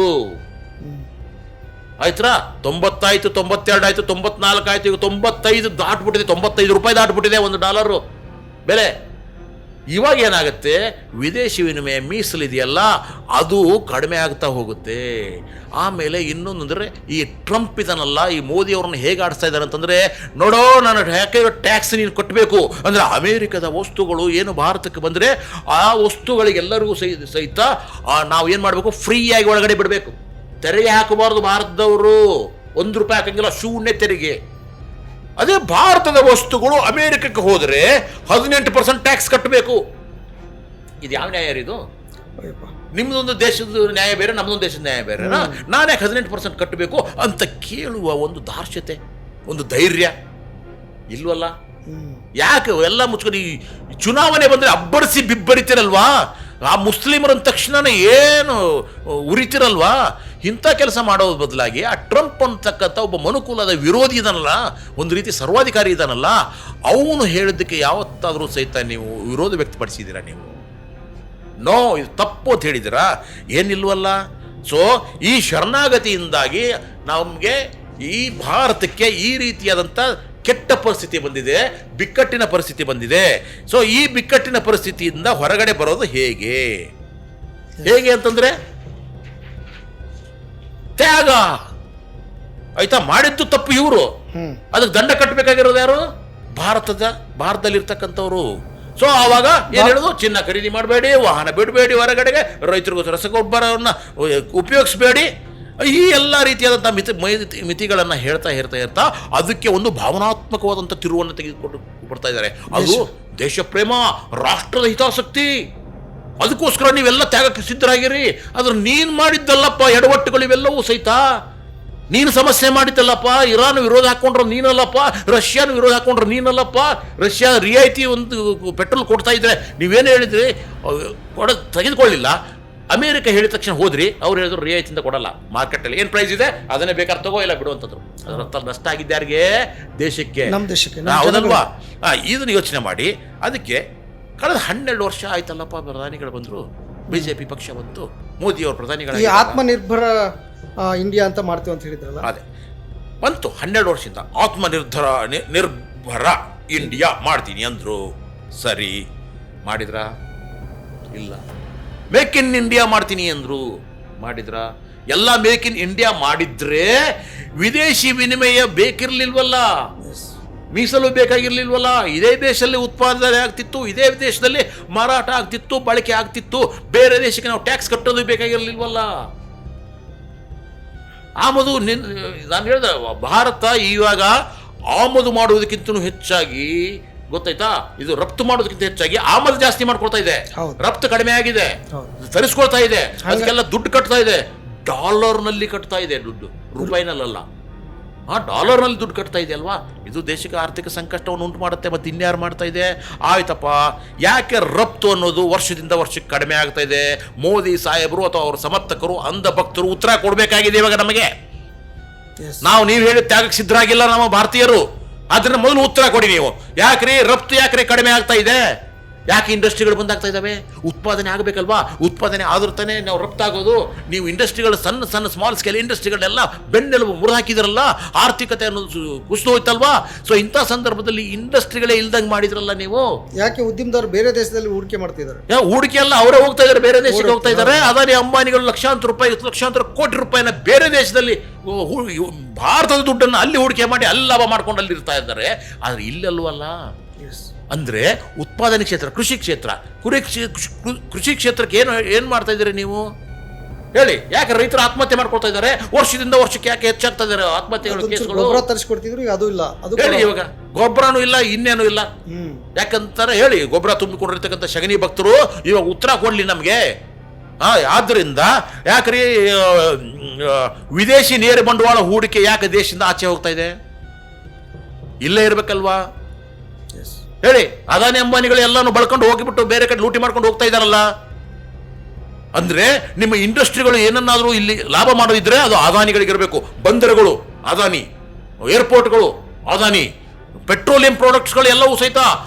A: ಆಯ್ತಾ, 90 ಆಯಿತು, 92 ಆಯಿತು, 94 ಆಯಿತು, ಈಗ 95 ದಾಟ್ಬಿಟ್ಟಿದೆ, 95 ರೂಪಾಯಿ ದಾಟ್ಬಿಟ್ಟಿದೆ ಒಂದು ಡಾಲರು ಬೆಲೆ. ಇವಾಗ ಏನಾಗುತ್ತೆ, ವಿದೇಶಿ ವಿನಿಮಯ ಮೀಸಲಿದೆಯಲ್ಲ ಅದು ಕಡಿಮೆ ಆಗ್ತಾ ಹೋಗುತ್ತೆ. ಆಮೇಲೆ ಇನ್ನೊಂದು ಅಂದರೆ ಈ ಟ್ರಂಪ್ ಇದನ್ನಲ್ಲ, ಈ ಮೋದಿಯವ್ರನ್ನ ಹೇಗೆ ಆಡಿಸ್ತಾ ಇದ್ದಾರೆ ಅಂತಂದರೆ, ನೋಡೋ ನಾನು ಯಾಕೆ ಟ್ಯಾಕ್ಸ್ ನೀನು ಕಟ್ಟಬೇಕು ಅಂದರೆ ಅಮೇರಿಕದ ವಸ್ತುಗಳು ಏನು ಭಾರತಕ್ಕೆ ಬಂದರೆ ಆ ವಸ್ತುಗಳಿಗೆಲ್ಲರಿಗೂ ಸಹಿತ ನಾವು ಏನು ಮಾಡಬೇಕು, ಫ್ರೀಯಾಗಿ ಒಳಗಡೆ ಬಿಡಬೇಕು, ತೆರಿಗೆ ಹಾಕಬಾರ್ದು. ಭಾರತದವರು 1 ರೂಪಾಯಿ ಹಾಕಂಗಿಲ್ಲ, ಶೂನ್ಯ ತೆರಿಗೆ. ಅದೇ ಭಾರತದ ವಸ್ತುಗಳು ಅಮೇರಿಕಕ್ಕೆ ಹೋದರೆ 18% ಟ್ಯಾಕ್ಸ್ ಕಟ್ಟಬೇಕು. ಇದು ಯಾವ ನ್ಯಾಯ ಇದು? ನಿಮ್ದೊಂದು ದೇಶದ ನ್ಯಾಯ ಬೇರೆ, ನಮ್ದೊಂದು ದೇಶದ ನ್ಯಾಯ ಬೇರೆ. ನಾನೇ 18% ಕಟ್ಟಬೇಕು ಅಂತ ಕೇಳುವ ಒಂದು ದಾರ್ಷ್ಯತೆ, ಒಂದು ಧೈರ್ಯ ಇಲ್ವಲ್ಲ. ಯಾಕೆ ಎಲ್ಲ ಮುಚ್ಕೊಂಡು ಈ ಚುನಾವಣೆ ಬಂದರೆ ಅಬ್ಬರಿಸಿ ಬಿಬ್ಬರಿತಿರಲ್ವಾ, ಆ ಮುಸ್ಲಿಮರ ತಕ್ಷಣ ಏನು ಉರಿತಿರಲ್ವಾ, ಇಂಥ ಕೆಲಸ ಮಾಡೋದ್ರ ಬದಲಾಗಿ ಆ ಟ್ರಂಪ್ ಅಂತಕ್ಕಂಥ ಒಬ್ಬ ಮನುಕುಲದ ವಿರೋಧಿ ಇದನ್ನಲ್ಲ, ಒಂದು ರೀತಿ ಸರ್ವಾಧಿಕಾರಿ ಇದನ್ನಲ್ಲ, ಅವನು ಹೇಳಿದ್ದಕ್ಕೆ ಯಾವತ್ತಾದರೂ ಸಹಿತ ನೀವು ವಿರೋಧ ವ್ಯಕ್ತಪಡಿಸಿದ್ದೀರಾ? ನೀವು ನೋ, ಇದು ತಪ್ಪು ಅಂತ ಹೇಳಿದ್ದೀರಾ? ಏನಿಲ್ವಲ್ಲ. ಸೊ ಈ ಶರಣಾಗತಿಯಿಂದಾಗಿ ನಮಗೆ ಈ ಭಾರತಕ್ಕೆ ಈ ರೀತಿಯಾದಂಥ ಕೆಟ್ಟ ಪರಿಸ್ಥಿತಿ ಬಂದಿದೆ, ಬಿಕ್ಕಟ್ಟಿನ ಪರಿಸ್ಥಿತಿ ಬಂದಿದೆ. ಸೊ ಈ ಬಿಕ್ಕಟ್ಟಿನ ಪರಿಸ್ಥಿತಿಯಿಂದ ಹೊರಗಡೆ ಬರೋದು ಹೇಗೆ ಅಂತಂದ್ರೆ ತ್ಯಾಗ. ಆಯ್ತಾ, ಮಾಡಿದ್ದು ತಪ್ಪು ಇವರು, ಅದಕ್ಕೆ ದಂಡ ಕಟ್ಟಬೇಕಾಗಿರೋದು ಯಾರು? ಭಾರತದಲ್ಲಿರ್ತಕ್ಕಂಥವ್ರು. ಸೊ ಆವಾಗ ಏನು ಹೇಳೋದು, ಚಿನ್ನ ಖರೀದಿ ಮಾಡಬೇಡಿ, ವಾಹನ ಬಿಡಬೇಡಿ, ಹೊರಗಡೆಗೆ ರೈತರಿಗೂ ರಸಗೊಬ್ಬರವನ್ನು ಉಪಯೋಗಿಸಬೇಡಿ, ಈ ಎಲ್ಲ ರೀತಿಯಾದಂಥ ಮಿತಿಗಳನ್ನು ಹೇಳ್ತಾ ಅದಕ್ಕೆ ಒಂದು ಭಾವನಾತ್ಮಕವಾದಂಥ ತಿರುವನ್ನು ತೆಗೆದುಕೊಂಡು ಬರ್ತಾ ಇದ್ದಾರೆ. ಅದು ದೇಶ ಪ್ರೇಮ, ರಾಷ್ಟ್ರದ ಹಿತಾಸಕ್ತಿ. ಅದಕ್ಕೋಸ್ಕರ ನೀವೆಲ್ಲ ತ್ಯಾಗಕ್ಕೆ ಸಿದ್ಧರಾಗಿರಿ. ಆದ್ರೆ ನೀನು ಮಾಡಿದ್ದಲ್ಲಪ್ಪ ಎಡವಟ್ಟುಗಳು ಇವೆಲ್ಲವೂ ಸಹಿತ, ನೀನು ಸಮಸ್ಯೆ ಮಾಡಿದ್ದಲ್ಲಪ್ಪ. ಇರಾನ್ ವಿರೋಧ ಹಾಕೊಂಡ್ರೆ ನೀನಲ್ಲಪ್ಪ, ರಷ್ಯಾನ ವಿರೋಧ ಹಾಕೊಂಡ್ರೆ ನೀನಲ್ಲಪ್ಪ. ರಷ್ಯಾ ರಿಯಾಯಿತಿ ಒಂದು ಪೆಟ್ರೋಲ್ ಕೊಡ್ತಾ ಇದ್ರೆ ನೀವೇನು ಹೇಳಿದ್ರಿ, ತೆಗೆದುಕೊಳ್ಳಿಲ್ಲ. ಅಮೇರಿಕ ಹೇಳಿದ ತಕ್ಷಣ ಹೋದ್ರಿ, ಅವ್ರು ಹೇಳಿದ್ರು ರಿಯಾಯಿತಿಯಿಂದ ಕೊಡಲ್ಲ, ಮಾರ್ಕೆಟಲ್ಲಿ ಏನು ಪ್ರೈಸ್ ಇದೆ ಅದನ್ನೇ ಬೇಕಾದ್ರೆ ತಗೋ, ಇಲ್ಲ ಬಿಡುವಂಥದ್ದು. ಅದರ ನಷ್ಟ ಆಗಿದ್ದಾರಿಗೆ, ದೇಶಕ್ಕೆ,
B: ನಮ್ಮ ದೇಶಕ್ಕೆ.
A: ಹೌದಲ್ವಾ? ಇದನ್ನು ಯೋಚನೆ ಮಾಡಿ. ಅದಕ್ಕೆ ಕಳೆದ 12 ವರ್ಷ ಆಯ್ತಲ್ಲಪ್ಪ, ಪ್ರಧಾನಿಗಳು ಬಂದರು, ಬಿಜೆಪಿ ಪಕ್ಷ ಬಂತು, ಮೋದಿಯವರು ಪ್ರಧಾನಿಗಳು,
B: ಆತ್ಮನಿರ್ಭರ ಇಂಡಿಯಾ ಅಂತ ಮಾಡ್ತೀವಿ ಅಂತ ಹೇಳಿದ್ರಲ್ಲ,
A: ಅದೇ ಬಂತು 12 ವರ್ಷದಿಂದ ನಿರ್ಭರ ಇಂಡಿಯಾ ಮಾಡ್ತೀನಿ ಅಂದರು. ಸರಿ ಮಾಡಿದ್ರ? ಇಲ್ಲ. ಮೇಕ್ ಇನ್ ಇಂಡಿಯಾ ಮಾಡ್ತೀನಿ ಅಂದರು, ಮಾಡಿದ್ರ? ಎಲ್ಲ ಮೇಕ್ ಇನ್ ಇಂಡಿಯಾ ಮಾಡಿದ್ರೆ ವಿದೇಶಿ ವಿನಿಮಯ ಬೇಕಿರ್ಲಿಲ್ವಲ್ಲ, ಮೀಸಲು ಬೇಕಾಗಿರ್ಲಿಲ್ವಲ್ಲ. ಇದೇ ದೇಶದಲ್ಲಿ ಉತ್ಪಾದನೆ ಆಗ್ತಿತ್ತು, ಇದೇ ದೇಶದಲ್ಲಿ ಮಾರಾಟ ಆಗ್ತಿತ್ತು, ಬಳಕೆ ಆಗ್ತಿತ್ತು. ಬೇರೆ ದೇಶಕ್ಕೆ ನಾವು ಟ್ಯಾಕ್ಸ್ ಕಟ್ಟೋದು ಬೇಕಾಗಿರ್ಲಿಲ್ವಲ್ಲ. ಆಮದು ನಾನು ಹೇಳಿದೆ, ಭಾರತ ಇವಾಗ ಆಮದು ಮಾಡುವುದಕ್ಕಿಂತ ಹೆಚ್ಚಾಗಿ, ಗೊತ್ತಾಯ್ತಾ, ಇದು ರಫ್ತು ಮಾಡೋದಕ್ಕಿಂತ ಹೆಚ್ಚಾಗಿ ಆಮದು ಜಾಸ್ತಿ ಮಾಡ್ಕೊಳ್ತಾ ಇದೆ. ರಫ್ತು ಕಡಿಮೆ ಆಗಿದೆ, ತರಿಸ್ಕೊಳ್ತಾ ಇದೆ, ಅದಕ್ಕೆಲ್ಲ ದುಡ್ಡು ಕಟ್ತಾ ಇದೆ. ಡಾಲರ್ನಲ್ಲಿ ಕಟ್ತಾ ಇದೆ ದುಡ್ಡು, ರೂಪಾಯಿನಲ್ಲ. ಡಾಲರ್ನಲ್ಲಿ ದುಡ್ಡು ಕಟ್ತಾ ಇದೆ ಅಲ್ವಾ. ಇದು ದೇಶಕ್ಕೆ ಆರ್ಥಿಕ ಸಂಕಷ್ಟವನ್ನು ಉಂಟು ಮಾಡುತ್ತೆ. ಮತ್ತು ಇನ್ಯಾರು ಮಾಡ್ತಾ ಇದೆ? ಆಯ್ತಪ್ಪ, ಯಾಕೆ ರಫ್ತು ಅನ್ನೋದು ವರ್ಷದಿಂದ ವರ್ಷಕ್ಕೆ ಕಡಿಮೆ ಆಗ್ತಾ ಇದೆ? ಮೋದಿ ಸಾಹೇಬರು ಅಥವಾ ಅವರ ಸಮರ್ಥಕರು, ಅಂಧ ಭಕ್ತರು ಉತ್ತರ ಕೊಡಬೇಕಾಗಿದೆ ಇವಾಗ ನಮಗೆ. ನೀವು ಹೇಳಿ ತ್ಯಾಗಕ್ಕೆ ಸಿದ್ಧರಾಗಿಲ್ಲ ನಮ್ಮ ಭಾರತೀಯರು. ಅದನ್ನ ಮೊದಲು ಉತ್ತರ ಕೊಡಿ ನೀವು. ಯಾಕ್ರಿ ರಫ್ತು ಯಾಕ್ರಿ ಕಡಿಮೆ ಆಗ್ತಾ ಇದೆ? ಯಾಕೆ ಇಂಡಸ್ಟ್ರಿಗಳು ಬಂದಾಗ್ತಾ ಇದ್ದಾವೆ? ಉತ್ಪಾದನೆ ಆಗಬೇಕಲ್ವಾ? ಉತ್ಪಾದನೆ ಆದ್ರೂ ತಾನೇ ನಾವು ರಫ್ತಾಗೋದು. ನೀವು ಇಂಡಸ್ಟ್ರಿಗಳು ಸಣ್ಣ ಸ್ಮಾಲ್ ಸ್ಕೇಲ್ ಇಂಡಸ್ಟ್ರಿಗಳನ್ನೆಲ್ಲ ಬೆನ್ನೆಲುಬು ಮುರಿದು ಹಾಕಿದ್ರಲ್ಲ, ಆರ್ಥಿಕತೆ ಅನ್ನೋದು ಕುಸಿದು ಹೋಯ್ತಲ್ವಾ. ಸೊ ಇಂಥ ಸಂದರ್ಭದಲ್ಲಿ ಇಂಡಸ್ಟ್ರಿಗಳೇ ಇಲ್ದಂಗೆ ಮಾಡಿದ್ರಲ್ಲ ನೀವು.
B: ಯಾಕೆ ಉದ್ಯಮದವರು ಬೇರೆ ದೇಶದಲ್ಲಿ ಹೂಡಿಕೆ ಮಾಡ್ತಿದ್ದಾರೆ?
A: ಹೂಡಿಕೆ ಎಲ್ಲ ಅವರೇ ಹೋಗ್ತಾ ಇದ್ದಾರೆ, ಬೇರೆ ದೇಶಕ್ಕೆ ಹೋಗ್ತಾ ಇದ್ದಾರೆ. ಅದಾನಿ ಅಂಬಾನಿಗಳು ಲಕ್ಷಾಂತರ ಕೋಟಿ ರೂಪಾಯಿನ ಬೇರೆ ದೇಶದಲ್ಲಿ, ಭಾರತದ ದುಡ್ಡನ್ನು ಅಲ್ಲಿ ಹೂಡಿಕೆ ಮಾಡಿ ಅಲ್ಲಿ ಲಾಭ ಮಾಡ್ಕೊಂಡು ಅಲ್ಲಿ ಇರ್ತಾ ಇದ್ದಾರೆ. ಆದರೆ ಇಲ್ಲಲ್ವಲ್ಲ. ಅಂದರೆ ಉತ್ಪಾದನೆ ಕ್ಷೇತ್ರ, ಕೃಷಿ ಕ್ಷೇತ್ರಕ್ಕೆ ಏನು ಮಾಡ್ತಾ ಇದ್ದೀರಿ ನೀವು ಹೇಳಿ? ಯಾಕೆ ರೈತರು ಆತ್ಮಹತ್ಯೆ ಮಾಡ್ಕೊಳ್ತಾ ಇದ್ದಾರೆ? ವರ್ಷದಿಂದ ವರ್ಷಕ್ಕೆ ಯಾಕೆ ಹೆಚ್ಚಾಗ್ತಾ ಇದ್ದಾರೆ ಆತ್ಮಹತ್ಯೆಗಳು, ಕೇಸ್ಗಳು?
B: ಗೊಬ್ಬರ ತರಿಸ್ಕೊಡ್ತಿದ್ರು, ಅದು ಇಲ್ಲ. ಅದು
A: ಹೇಳಿ, ಇವಾಗ ಗೊಬ್ಬರನೂ ಇಲ್ಲ, ಇನ್ನೇನು ಇಲ್ಲ. ಯಾಕಂತಾರೆ ಹೇಳಿ, ಗೊಬ್ಬರ ತುಂಬಿಕೊಂಡಿರ್ತಕ್ಕಂಥ ಶಗನಿ ಭಕ್ತರು ಇವಾಗ ಉತ್ತರ ಕೊಡ್ಲಿ ನಮಗೆ. ಆದ್ದರಿಂದ ಯಾಕ್ರಿ ವಿದೇಶಿ ನೇರ ಬಂಡವಾಳ ಹೂಡಿಕೆ ಯಾಕೆ ದೇಶದಿಂದ ಆಚೆ ಹೋಗ್ತಾ ಇದೆ? ಇಲ್ಲೇ ಇರ್ಬೇಕಲ್ವಾ ಹೇಳಿ. ಅದಾನಿ ಅಂಬಾನಿಗಳು ಎಲ್ಲಾನು ಬಳಕೊಂಡು ಹೋಗಿಬಿಟ್ಟು ಬೇರೆ ಕಡೆ ಲೂಟಿ ಮಾಡ್ಕೊಂಡು ಹೋಗ್ತಾ ಇದಾರಲ್ಲ. ಅಂದ್ರೆ ನಿಮ್ಮ ಇಂಡಸ್ಟ್ರಿಗಳು ಏನನ್ನಾದರೂ ಇಲ್ಲಿ ಲಾಭ ಮಾಡೋದಿದ್ರೆ ಅದು ಅದಾನಿಗಳಿಗಿರಬೇಕು. ಬಂದರುಗಳು ಅದಾನಿ, ಏರ್ಪೋರ್ಟ್ಗಳು ಅದಾನಿ, ಪೆಟ್ರೋಲಿಯಂ ಪ್ರಾಡಕ್ಟ್ಸ್ಗಳು ಎಲ್ಲವೂ ಸಹಿತ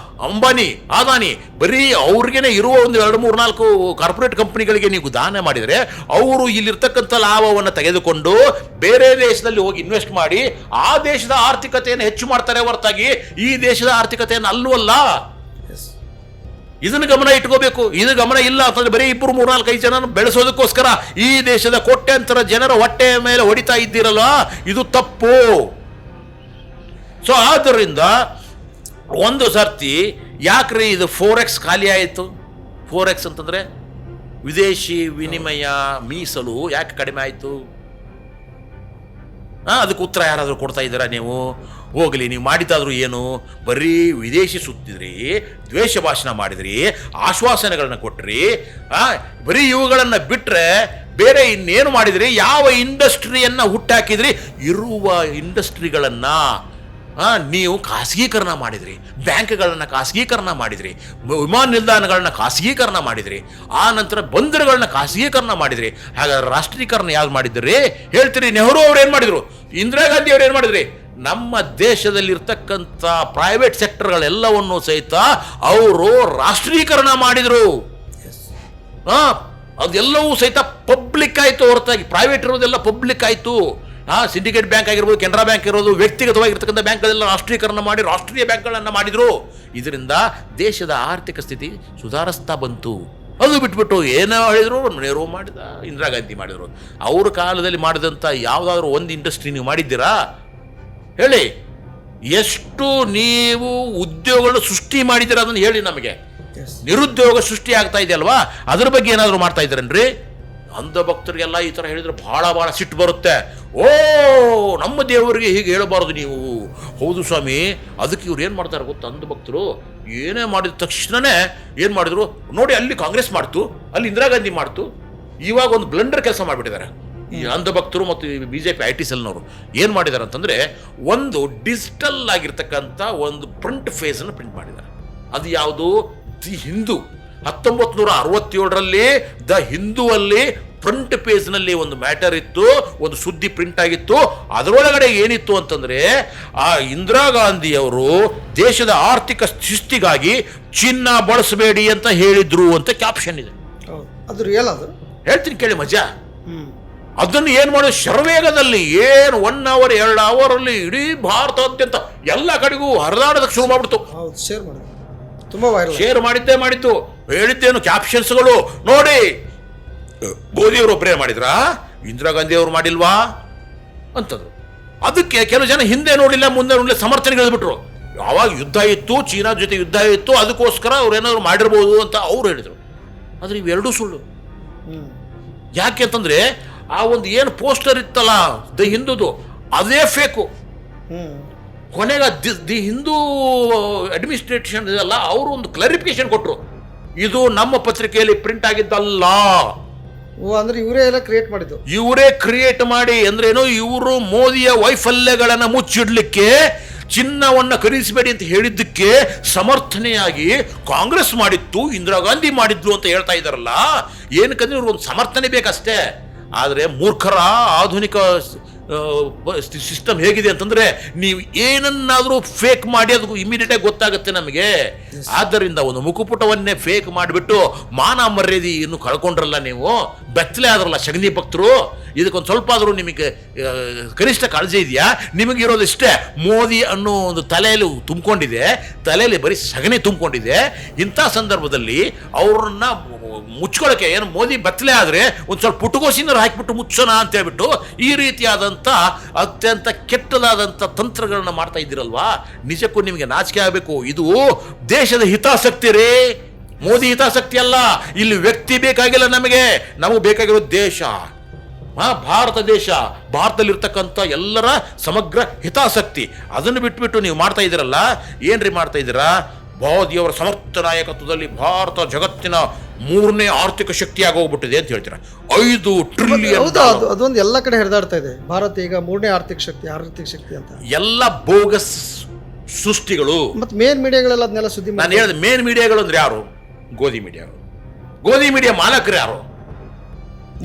A: ಅಂಬಾನಿ, ಅದಾನಿ. ಬರೀ ಅವ್ರಿಗೇನೆ ಇರುವ ಒಂದು 2-3-4 ಕಾರ್ಪೊರೇಟ್ ಕಂಪನಿಗಳಿಗೆ ನೀವು ದಾನ ಮಾಡಿದರೆ ಅವರು ಇಲ್ಲಿರ್ತಕ್ಕಂಥ ಲಾಭವನ್ನು ತೆಗೆದುಕೊಂಡು ಬೇರೆ ದೇಶದಲ್ಲಿ ಹೋಗಿ ಇನ್ವೆಸ್ಟ್ ಮಾಡಿ ಆ ದೇಶದ ಆರ್ಥಿಕತೆಯನ್ನು ಹೆಚ್ಚು ಮಾಡ್ತಾರೆ ಹೊರತಾಗಿ ಈ ದೇಶದ ಆರ್ಥಿಕತೆಯನ್ನು ಅಲ್ಲವಲ್ಲ. ಇದನ್ನು ಗಮನ ಇಟ್ಕೋಬೇಕು. ಇದು ಗಮನ ಇಲ್ಲ ಅಂತಂದ್ರೆ ಬರೀ 2-3-4-5 ಜನ ಬೆಳೆಸೋದಕ್ಕೋಸ್ಕರ ಈ ದೇಶದ ಕೋಟ್ಯಾಂತರ ಜನರ ಹೊಟ್ಟೆಯ ಮೇಲೆ ಹೊಡಿತಾ ಇದ್ದೀರಲ್ಲ, ಇದು ತಪ್ಪು. ಸೊ ಆದ್ದರಿಂದ ಒಂದು ಸರ್ತಿ ಯಾಕ್ರಿ ಇದು 4x ಖಾಲಿ ಆಯಿತು? 4x ಅಂತಂದ್ರೆ ವಿದೇಶಿ ವಿನಿಮಯ ಮೀಸಲು ಯಾಕೆ ಕಡಿಮೆ ಆಯಿತು? ಅದಕ್ಕೆ ಉತ್ತರ ಯಾರಾದರೂ ಕೊಡ್ತಾ ಇದ್ದೀರಾ ನೀವು? ಹೋಗಲಿ, ನೀವು ಮಾಡಿದ್ದಾದ್ರೂ ಏನು? ಬರೀ ವಿದೇಶಿ ಸುತ್ತಿದ್ರಿ, ದ್ವೇಷ ಭಾಷಣ ಮಾಡಿದ್ರಿ, ಆಶ್ವಾಸನೆಗಳನ್ನ ಕೊಟ್ರಿ. ಬರೀ ಇವುಗಳನ್ನು ಬಿಟ್ಟರೆ ಬೇರೆ ಇನ್ನೇನು ಮಾಡಿದ್ರಿ? ಯಾವ ಇಂಡಸ್ಟ್ರಿಯನ್ನು ಹುಟ್ಟಾಕಿದ್ರಿ? ಇರುವ ಇಂಡಸ್ಟ್ರಿಗಳನ್ನು ನೀವು ಖಾಸಗೀಕರಣ ಮಾಡಿದ್ರಿ, ಬ್ಯಾಂಕ್ಗಳನ್ನ ಖಾಸಗೀಕರಣ ಮಾಡಿದ್ರಿ, ವಿಮಾನ ನಿಲ್ದಾಣಗಳನ್ನ ಖಾಸಗೀಕರಣ ಮಾಡಿದ್ರಿ, ಆ ನಂತರ ಬಂದರುಗಳನ್ನ ಖಾಸಗೀಕರಣ ಮಾಡಿದ್ರಿ. ಹಾಗಾದ್ರೆ ರಾಷ್ಟ್ರೀಕರಣ ಯಾವ್ದು ಮಾಡಿದ್ರಿ ಹೇಳ್ತೀರಿ? ನೆಹರು ಅವ್ರು ಏನು ಮಾಡಿದ್ರು? ಇಂದಿರಾ ಗಾಂಧಿ ಅವ್ರು ಏನು ಮಾಡಿದ್ರಿ? ನಮ್ಮ ದೇಶದಲ್ಲಿರ್ತಕ್ಕಂಥ ಪ್ರೈವೇಟ್ ಸೆಕ್ಟರ್ಗಳೆಲ್ಲವನ್ನು ಸಹಿತ ಅವರು ರಾಷ್ಟ್ರೀಕರಣ ಮಾಡಿದ್ರು. ಅದೆಲ್ಲವೂ ಸಹಿತ ಪಬ್ಲಿಕ್ ಆಯಿತು ಹೊರತಾಗಿ ಪ್ರೈವೇಟ್ ಇರೋದೆಲ್ಲ ಪಬ್ಲಿಕ್ ಆಯಿತು. ಸಿಂಡಿಕೇಟ್ ಬ್ಯಾಂಕ್ ಆಗಿರ್ಬೋದು, ಕೆನರಾ ಬ್ಯಾಂಕ್ ಇರೋದು, ವ್ಯಕ್ತಿಗತವಾಗಿರ್ತಕ್ಕಂಥ ಬ್ಯಾಂಕ್ಗಳೆಲ್ಲ ರಾಷ್ಟ್ರೀಕರಣ ಮಾಡಿ ರಾಷ್ಟ್ರೀಯ ಬ್ಯಾಂಕ್ಗಳನ್ನು ಮಾಡಿದ್ರು. ಇದರಿಂದ ದೇಶದ ಆರ್ಥಿಕ ಸ್ಥಿತಿ ಸುಧಾರಿಸ್ತಾ ಬಂತು. ಅದು ಬಿಟ್ಬಿಟ್ಟು ಏನೋ ಹೇಳಿದ್ರು, ನೆಹರು ಮಾಡಿದ, ಇಂದಿರಾ ಗಾಂಧಿ ಮಾಡಿದರು. ಅವ್ರ ಕಾಲದಲ್ಲಿ ಮಾಡಿದಂಥ ಯಾವುದಾದ್ರೂ ಒಂದು ಇಂಡಸ್ಟ್ರಿ ನೀವು ಮಾಡಿದ್ದೀರಾ ಹೇಳಿ? ಎಷ್ಟು ನೀವು ಉದ್ಯೋಗಗಳು ಸೃಷ್ಟಿ ಮಾಡಿದ್ದೀರಾ ಅದನ್ನು ಹೇಳಿ ನಮಗೆ. ನಿರುದ್ಯೋಗ ಸೃಷ್ಟಿ ಆಗ್ತಾ ಇದೆ ಅಲ್ವಾ, ಅದ್ರ ಬಗ್ಗೆ ಏನಾದರೂ ಮಾಡ್ತಾ ಇದ್ದೀರನ್ರಿ? ಅಂಧ ಭಕ್ತರಿಗೆಲ್ಲ ಈ ಥರ ಹೇಳಿದ್ರೆ ಭಾಳ ಸಿಟ್ಟು ಬರುತ್ತೆ. ಓ, ನಮ್ಮ ದೇವರಿಗೆ ಹೀಗೆ ಹೇಳಬಾರ್ದು ನೀವು. ಹೌದು ಸ್ವಾಮಿ, ಅದಕ್ಕೆ ಇವ್ರು ಏನು ಮಾಡ್ತಾರೆ ಗೊತ್ತಾ? ಅಂಧ ಭಕ್ತರು ಏನೇ ಮಾಡಿದ ತಕ್ಷಣನೇ ಏನು ಮಾಡಿದ್ರು ನೋಡಿ, ಅಲ್ಲಿ ಕಾಂಗ್ರೆಸ್ ಮಾಡ್ತು, ಅಲ್ಲಿ ಇಂದಿರಾ ಗಾಂಧಿ ಮಾಡ್ತು. ಇವಾಗ ಒಂದು ಬ್ಲಂಡರ್ ಕೆಲಸ ಮಾಡಿಬಿಟ್ಟಿದ್ದಾರೆ ಈ ಅಂಧ ಭಕ್ತರು ಮತ್ತು BJP IT ಸೆಲ್ನವರು. ಏನು ಮಾಡಿದ್ದಾರೆ ಅಂತಂದರೆ, ಒಂದು ಡಿಜಿಟಲ್ ಆಗಿರ್ತಕ್ಕಂಥ ಒಂದು ಪ್ರಿಂಟ್ ಫೇಸನ್ನು ಪ್ರಿಂಟ್ ಮಾಡಿದ್ದಾರೆ. ಅದು ಯಾವುದು? ದಿ ಹಿಂದೂ. 1967ರಲ್ಲಿ ದ ಹಿಂದೂವಲ್ಲಿ ಫ್ರಂಟ್ ಪೇಜ್ನಲ್ಲಿ ಒಂದು ಮ್ಯಾಟರ್ ಇತ್ತು, ಒಂದು ಸುದ್ದಿ ಪ್ರಿಂಟ್ ಆಗಿತ್ತು. ಅದರೊಳಗಡೆ ಏನಿತ್ತು ಅಂತಂದ್ರೆ, ಆ ಇಂದಿರಾ ಗಾಂಧಿಯವರು ದೇಶದ ಆರ್ಥಿಕ ಶಿಸ್ತಿಗಾಗಿ ಚಿನ್ನ ಬಳಸಬೇಡಿ ಅಂತ ಹೇಳಿದ್ರು ಅಂತ ಕ್ಯಾಪ್ಷನ್ ಇದೆ.
B: ಅದು ರಿಯಲ್? ಅದು
A: ಹೇಳ್ತೀನಿ ಕೇಳಿ ಮಜಾ. ಅದನ್ನು ಏನು ಮಾಡೋದು, ಶರವೇಗದಲ್ಲಿ ಏನು 1 hour 2 ಅವರಲ್ಲಿ ಇಡೀ ಭಾರತಾದ್ಯಂತ ಎಲ್ಲ ಕಡೆಗೂ ಹರಿದಾಡೋದಕ್ಕೆ ಶುರು ಮಾಡ್ಬಿಡ್ತು.
B: ಶೇರ್ ಮಾಡಿದ್ರು, ತುಂಬಾ ವೈರಲ್.
A: ಶೇರ್ ಮಾಡಿದ್ದು ಹೇಳಿದ್ದೇನು ಕ್ಯಾಪ್ಷನ್ಸ್ಗಳು ನೋಡಿ. ಮೋದಿಯವರು ಒಬ್ಬರೇ ಮಾಡಿದ್ರಾ, ಇಂದಿರಾ ಗಾಂಧಿ ಅವರು ಮಾಡಿಲ್ವಾ ಅಂತಂದ್ರು. ಅದಕ್ಕೆ ಕೆಲವು ಜನ ಹಿಂದೆ ನೋಡಿಲ್ಲ ಮುಂದೆ ನೋಡಲಿಲ್ಲ ಸಮರ್ಥನೆಗೆ ಹೇಳಿಬಿಟ್ರು. ಯಾವಾಗ ಯುದ್ಧ ಇತ್ತು, ಚೀನಾ ಜೊತೆ ಯುದ್ಧ ಇತ್ತು, ಅದಕ್ಕೋಸ್ಕರ ಅವ್ರು ಏನಾದ್ರು ಮಾಡಿರ್ಬೋದು ಅಂತ ಅವ್ರು ಹೇಳಿದರು. ಆದರೆ ಇವೆರಡೂ ಸುಳ್ಳು. ಯಾಕೆ ಅಂತಂದ್ರೆ, ಆ ಒಂದು ಏನು ಪೋಸ್ಟರ್ ಇತ್ತಲ್ಲ ದ ಹಿಂದೂದು, ಅದೇ ಫೇಕು. ಕೊನೆಗೆ ದಿ ಹಿಂದೂ ಅಡ್ಮಿನಿಸ್ಟ್ರೇಷನ್ ಇದೆಲ್ಲ ಅವರು ಒಂದು ಕ್ಲಾರಿಫಿಕೇಶನ್ ಕೊಟ್ಟರು, ಇದು ನಮ್ಮ ಪತ್ರಿಕೆಯಲ್ಲಿ ಪ್ರಿಂಟ್ ಆಗಿದ್ದಲ್ಲ.
B: ಅಂದ್ರೆ ಇವರೇ ಎಲ್ಲ ಕ್ರಿಯೇಟ್ ಮಾಡಿದ್ದು.
A: ಇವರೇ ಕ್ರಿಯೇಟ್ ಮಾಡಿ ಅಂದ್ರೇನು, ಇವರು ಮೋದಿಯ ವೈಫಲ್ಯಗಳನ್ನು ಮುಚ್ಚಿಡ್ಲಿಕ್ಕೆ ಚಿನ್ನವನ್ನು ಖರೀದಿಸಬೇಡಿ ಅಂತ ಹೇಳಿದ್ದಕ್ಕೆ ಸಮರ್ಥನೆಯಾಗಿ ಕಾಂಗ್ರೆಸ್ ಮಾಡಿತ್ತು, ಇಂದಿರಾ ಗಾಂಧಿ ಮಾಡಿದ್ಲು ಅಂತ ಹೇಳ್ತಾ ಇದ್ದಾರಲ್ಲ. ಏನಕ್ಕಂದ್ರೆ ಇವ್ರು ಒಂದು ಸಮರ್ಥನೆ ಬೇಕಷ್ಟೇ. ಆದರೆ ಮೂರ್ಖರ ಆಧುನಿಕ ಸಿಸ್ಟಮ್ ಹೇಗಿದೆ ಅಂತಂದ್ರೆ, ನೀವು ಏನನ್ನಾದರೂ ಫೇಕ್ ಮಾಡಿ ಅದು ಇಮಿಡಿಯೇಟಾಗಿ ಗೊತ್ತಾಗುತ್ತೆ ನಮಗೆ. ಆದ್ದರಿಂದ ಒಂದು ಮುಖಪುಟವನ್ನೇ ಫೇಕ್ ಮಾಡಿಬಿಟ್ಟು ಮಾನ ಮರ್ಯಾದೆಯನ್ನು ಕಳ್ಕೊಂಡ್ರಲ್ಲ ನೀವು, ಬೆತ್ತಲೆ ಆದ್ರಲ್ಲ ಶಗನಿ ಭಕ್ತರು. ಇದಕ್ಕೊಂದು ಸ್ವಲ್ಪ ಆದರೂ ನಿಮಗೆ ಕನಿಷ್ಠ ಕಾಳಜಿ ಇದೆಯಾ? ನಿಮಗಿರೋದಿಷ್ಟೇ, ಮೋದಿ ಅನ್ನೋ ಒಂದು ತಲೆಯಲ್ಲಿ ತುಂಬಿಕೊಂಡಿದೆ, ತಲೆಯಲ್ಲಿ ಬರೀ ಸಗಣಿ ತುಂಬಿಕೊಂಡಿದೆ. ಇಂಥ ಸಂದರ್ಭದಲ್ಲಿ ಅವ್ರನ್ನ ಮುಚ್ಕೊಳ್ಳೋಕೆ ಏನು, ಮೋದಿ ಬೆತ್ತಲೆ ಆದರೆ ಒಂದು ಸ್ವಲ್ಪ ಪುಟಗೋಸಿನಾರು ಹಾಕಿಬಿಟ್ಟು ಮುಚ್ಚೋಣ ಅಂತ ಹೇಳ್ಬಿಟ್ಟು ಈ ರೀತಿಯಾದಂಥ ಅತ್ಯಂತ ಕೆಟ್ಟದಾದಂಥ ತಂತ್ರಗಳನ್ನ ಮಾಡ್ತಾ ಇದ್ದೀರಲ್ವಾ. ನಿಜಕ್ಕೂ ನಿಮಗೆ ನಾಚಿಕೆ ಆಗಬೇಕು. ಇದು ದೇಶದ ಹಿತಾಸಕ್ತಿ ರೀ, ಮೋದಿ ಹಿತಾಸಕ್ತಿ ಅಲ್ಲ. ಇಲ್ಲಿ ವ್ಯಕ್ತಿ ಬೇಕಾಗಿಲ್ಲ ನಮಗೆ ಬೇಕಾಗಿರೋದು ದೇಶ, ಭಾರತ ದೇಶ, ಭಾರತದಲ್ಲಿರ್ತಕ್ಕಂಥ ಎಲ್ಲರ ಸಮಗ್ರ ಹಿತಾಸಕ್ತಿ. ಅದನ್ನು ಬಿಟ್ಬಿಟ್ಟು ನೀವು ಮಾಡ್ತಾ ಇದ್ದೀರಲ್ಲ, ಏನ್ರಿ ಮಾಡ್ತಾ ಇದ್ದೀರಾ? ಮೋದಿಯವರ ಸಮರ್ಥ ನಾಯಕತ್ವದಲ್ಲಿ ಭಾರತ ಜಗತ್ತಿನ 3ನೇ ಆರ್ಥಿಕ ಶಕ್ತಿಯಾಗಿ ಹೋಗ್ಬಿಟ್ಟಿದೆ ಅಂತ ಹೇಳ್ತೀರಾ. 5 ಟ್ರಿಲಿಯನ್.
B: ಅದೊಂದು ಎಲ್ಲ ಕಡೆ ಹರಿದಾಡ್ತಾ ಇದೆ. ಭಾರತ ಈಗ 3ನೇ ಆರ್ಥಿಕ ಶಕ್ತಿ ಅಂತ
A: ಎಲ್ಲ ಬೋಗಸ್ ಸೃಷ್ಟಿಗಳು.
B: ಮತ್ತೆ ಮೇನ್ ಮೀಡಿಯಾಗಳೆಲ್ಲ ಅದನ್ನೆಲ್ಲ ಸುದ್ದಿ.
A: ನಾನು ಹೇಳಿದೆ ಮೇನ್ ಮೀಡಿಯಾಗಳು ಅಂದ್ರೆ ಯಾರು? ಗೋಧಿ ಮೀಡಿಯಾ ಮಾಲಕರು ಯಾರು?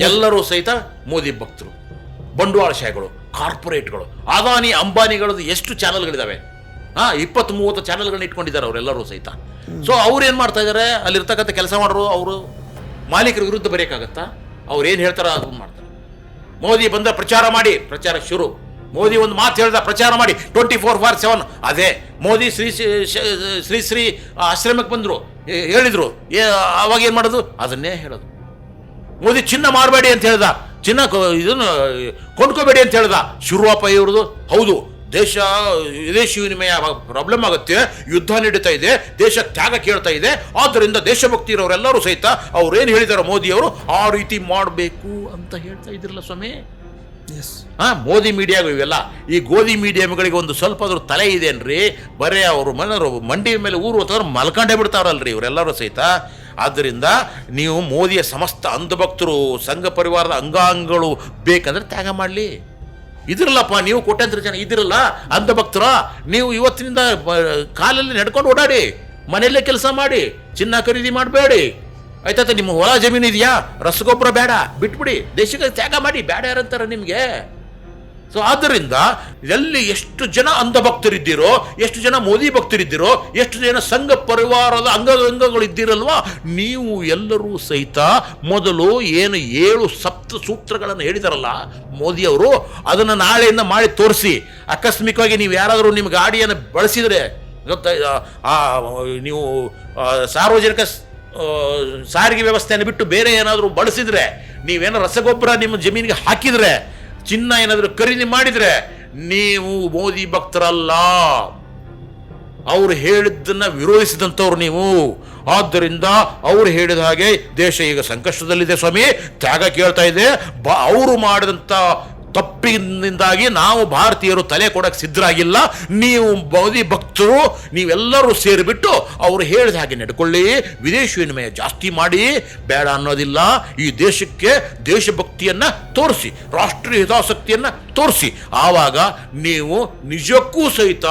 A: ಎಲ್ಲರೂ ಸಹಿತ ಮೋದಿ ಭಕ್ತರು. ಬಂಡವಾಳಶಾಹಿಗಳು, ಕಾರ್ಪೊರೇಟ್ಗಳು, ಅದಾನಿ ಅಂಬಾನಿಗಳದ್ದು ಎಷ್ಟು ಚಾನಲ್ಗಳಿದಾವೆ, 20-30 ಚಾನಲ್ಗಳನ್ನ ಇಟ್ಕೊಂಡಿದ್ದಾರೆ ಅವರೆಲ್ಲರೂ ಸಹಿತ. ಸೊ ಅವ್ರು ಏನು ಮಾಡ್ತಾ ಇದ್ದಾರೆ, ಅಲ್ಲಿರ್ತಕ್ಕಂಥ ಕೆಲಸ ಮಾಡೋರು ಅವರು ಮಾಲೀಕರ ವಿರುದ್ಧ ಬರೆಯೋಕ್ಕಾಗತ್ತಾ? ಅವ್ರು ಏನು ಹೇಳ್ತಾರ ಅದನ್ನು ಮಾಡ್ತಾರೆ. ಮೋದಿ ಬಂದ ಪ್ರಚಾರ ಮಾಡಿ, ಪ್ರಚಾರ ಶುರು. ಮೋದಿ ಒಂದು ಮಾತು ಹೇಳ್ದ, ಪ್ರಚಾರ ಮಾಡಿ 24/7. ಅದೇ ಮೋದಿ ಶ್ರೀ ಆಶ್ರಮಕ್ಕೆ ಬಂದರು, ಹೇಳಿದ್ರು, ಅವಾಗ ಏನು ಮಾಡೋದು, ಅದನ್ನೇ ಹೇಳೋದು. ಮೋದಿ ಚಿನ್ನ ಮಾರಬೇಡಿ ಅಂತ ಹೇಳ್ದ, ಚಿನ್ನ ಇದನ್ನು ಕೊಂಡ್ಕೋಬೇಡಿ ಅಂತ ಹೇಳ್ದ. ಶುರುವಾಪ ಇವ್ರದು. ಹೌದು, ವಿದೇಶಿ ವಿನಿಮಯ ಪ್ರಾಬ್ಲಮ್ ಆಗುತ್ತೆ, ಯುದ್ಧ ನಡೀತಾ ಇದೆ, ದೇಶ ತ್ಯಾಗ ಕೇಳ್ತಾ ಇದೆ, ಆದ್ದರಿಂದ ದೇಶಭಕ್ತಿ ಇರೋರೆಲ್ಲರೂ ಸಹಿತ ಅವ್ರೇನು ಹೇಳಿದಾರೋ ಮೋದಿಯವರು ಆ ರೀತಿ ಮಾಡಬೇಕು ಅಂತ ಹೇಳ್ತಾ ಇದ್ರಲ್ಲ ಸ್ವಾಮಿ. ಮೋದಿ ಮೀಡಿಯಾಗಳು ಇವೆಲ್ಲ. ಈ ಗೋಧಿ ಮೀಡಿಯಮ್ಗಳಿಗೆ ಒಂದು ಸ್ವಲ್ಪ ಅದ್ರ ತಲೆ ಇದೆನ್ರಿ, ಬರೇ ಅವರು ಮಂಡಿ ಮೇಲೆ ಊರು ಅಂತಂದ್ರೆ ಮಲ್ಕೊಂಡೇ ಬಿಡ್ತಾರಲ್ರಿ ಇವರೆಲ್ಲರೂ ಸಹಿತ. ಆದ್ದರಿಂದ ನೀವು ಮೋದಿಯ ಸಮಸ್ತ ಅಂಧಭಕ್ತರು, ಸಂಘ ಪರಿವಾರದ ಅಂಗಾಂಗಗಳು ಬೇಕಂದ್ರೆ ತ್ಯಾಗ ಮಾಡಲಿ. ಇದಿರಲ್ಲಪ್ಪ, ನೀವು ಕೋಟ್ಯಾಂತರ ಜನ ಇದಿರಲ್ಲ ಅಂಧಭಕ್ತರ, ನೀವು ಇವತ್ತಿನಿಂದ ಕಾಲಲ್ಲಿ ನಡ್ಕೊಂಡು ಓಡಾಡಿ, ಮನೆಯಲ್ಲೇ ಕೆಲಸ ಮಾಡಿ, ಚಿನ್ನ ಖರೀದಿ ಮಾಡಬೇಡಿ, ಆಯ್ತಾ? ನಿಮ್ಮ ಹೊಲ ಜಮೀನು ಇದೆಯಾ, ರಸಗೊಬ್ಬರ ಬೇಡ, ಬಿಟ್ಬಿಡಿ, ದೇಶಕ್ಕೆ ತ್ಯಾಗ ಮಾಡಿ, ಬೇಡ ಯಾರಂತಾರ ನಿಮಗೆ. ಸೊ ಆದ್ದರಿಂದ ಎಲ್ಲಿ ಎಷ್ಟು ಜನ ಅಂಧಭಕ್ತರಿದ್ದೀರೋ, ಎಷ್ಟು ಜನ ಮೋದಿ ಭಕ್ತರಿದ್ದೀರೋ, ಎಷ್ಟು ಜನ ಸಂಘ ಪರಿವಾರದ ಅಂಗಗಳು ಇದ್ದೀರಲ್ವಾ, ನೀವು ಎಲ್ಲರೂ ಸಹಿತ ಮೊದಲು ಏನು 7 ಸಪ್ತ ಸೂತ್ರಗಳನ್ನು ಹೇಳಿದಾರಲ್ಲ ಮೋದಿಯವರು, ಅದನ್ನು ನಾಳೆಯಿಂದ ಮಾಡಿ ತೋರಿಸಿ. ಆಕಸ್ಮಿಕವಾಗಿ ನೀವು ಯಾರಾದರೂ ನಿಮ್ಮ ಗಾಡಿಯನ್ನು ಬಳಸಿದರೆ, ನೀವು ಸಾರ್ವಜನಿಕ ಸಾರಿಗೆ ವ್ಯವಸ್ಥೆಯನ್ನು ಬಿಟ್ಟು ಬೇರೆ ಏನಾದರೂ ಬಳಸಿದರೆ, ನೀವೇನೋ ರಸಗೊಬ್ಬರ ನಿಮ್ಮ ಜಮೀನಿಗೆ ಹಾಕಿದರೆ, ಚಿನ್ನ ಏನಾದರೂ ಖರೀದಿ ಮಾಡಿದರೆ, ನೀವು ಮೋದಿ ಭಕ್ತರಲ್ಲ, ಅವರು ಹೇಳಿದ್ದನ್ನು ವಿರೋಧಿಸಿದಂಥವ್ರು ನೀವು. ಆದ್ದರಿಂದ ಅವರು ಹೇಳಿದ ಹಾಗೆ ದೇಶ ಈಗ ಸಂಕಷ್ಟದಲ್ಲಿದೆ ಸ್ವಾಮಿ, ತ್ಯಾಗ ಕೇಳ್ತಾ ಇದೆ. ಅವರು ಮಾಡಿದಂಥ ತಪ್ಪಿನಿಂದಾಗಿ ನಾವು ಭಾರತೀಯರು ತಲೆ ಕೊಡಕ್ಕೆ ಸಿದ್ಧರಾಗಿಲ್ಲ. ನೀವು ಮೋದಿ ಭಕ್ತರು ನೀವೆಲ್ಲರೂ ಸೇರಿಬಿಟ್ಟು ಅವರು ಹೇಳಿದ ಹಾಗೆ ನಡ್ಕೊಳ್ಳಿ, ವಿದೇಶಿ ವಿನಿಮಯ ಜಾಸ್ತಿ ಮಾಡಿ, ಬೇಡ ಅನ್ನೋದಿಲ್ಲ. ಈ ದೇಶಕ್ಕೆ ದೇಶಭಕ್ತಿಯನ್ನು ತೋರಿಸಿ, ರಾಷ್ಟ್ರೀಯ ಹಿತಾಸಕ್ತಿಯನ್ನು ತೋರಿಸಿ. ಆವಾಗ ನೀವು ನಿಜಕ್ಕೂ ಸಹಿತ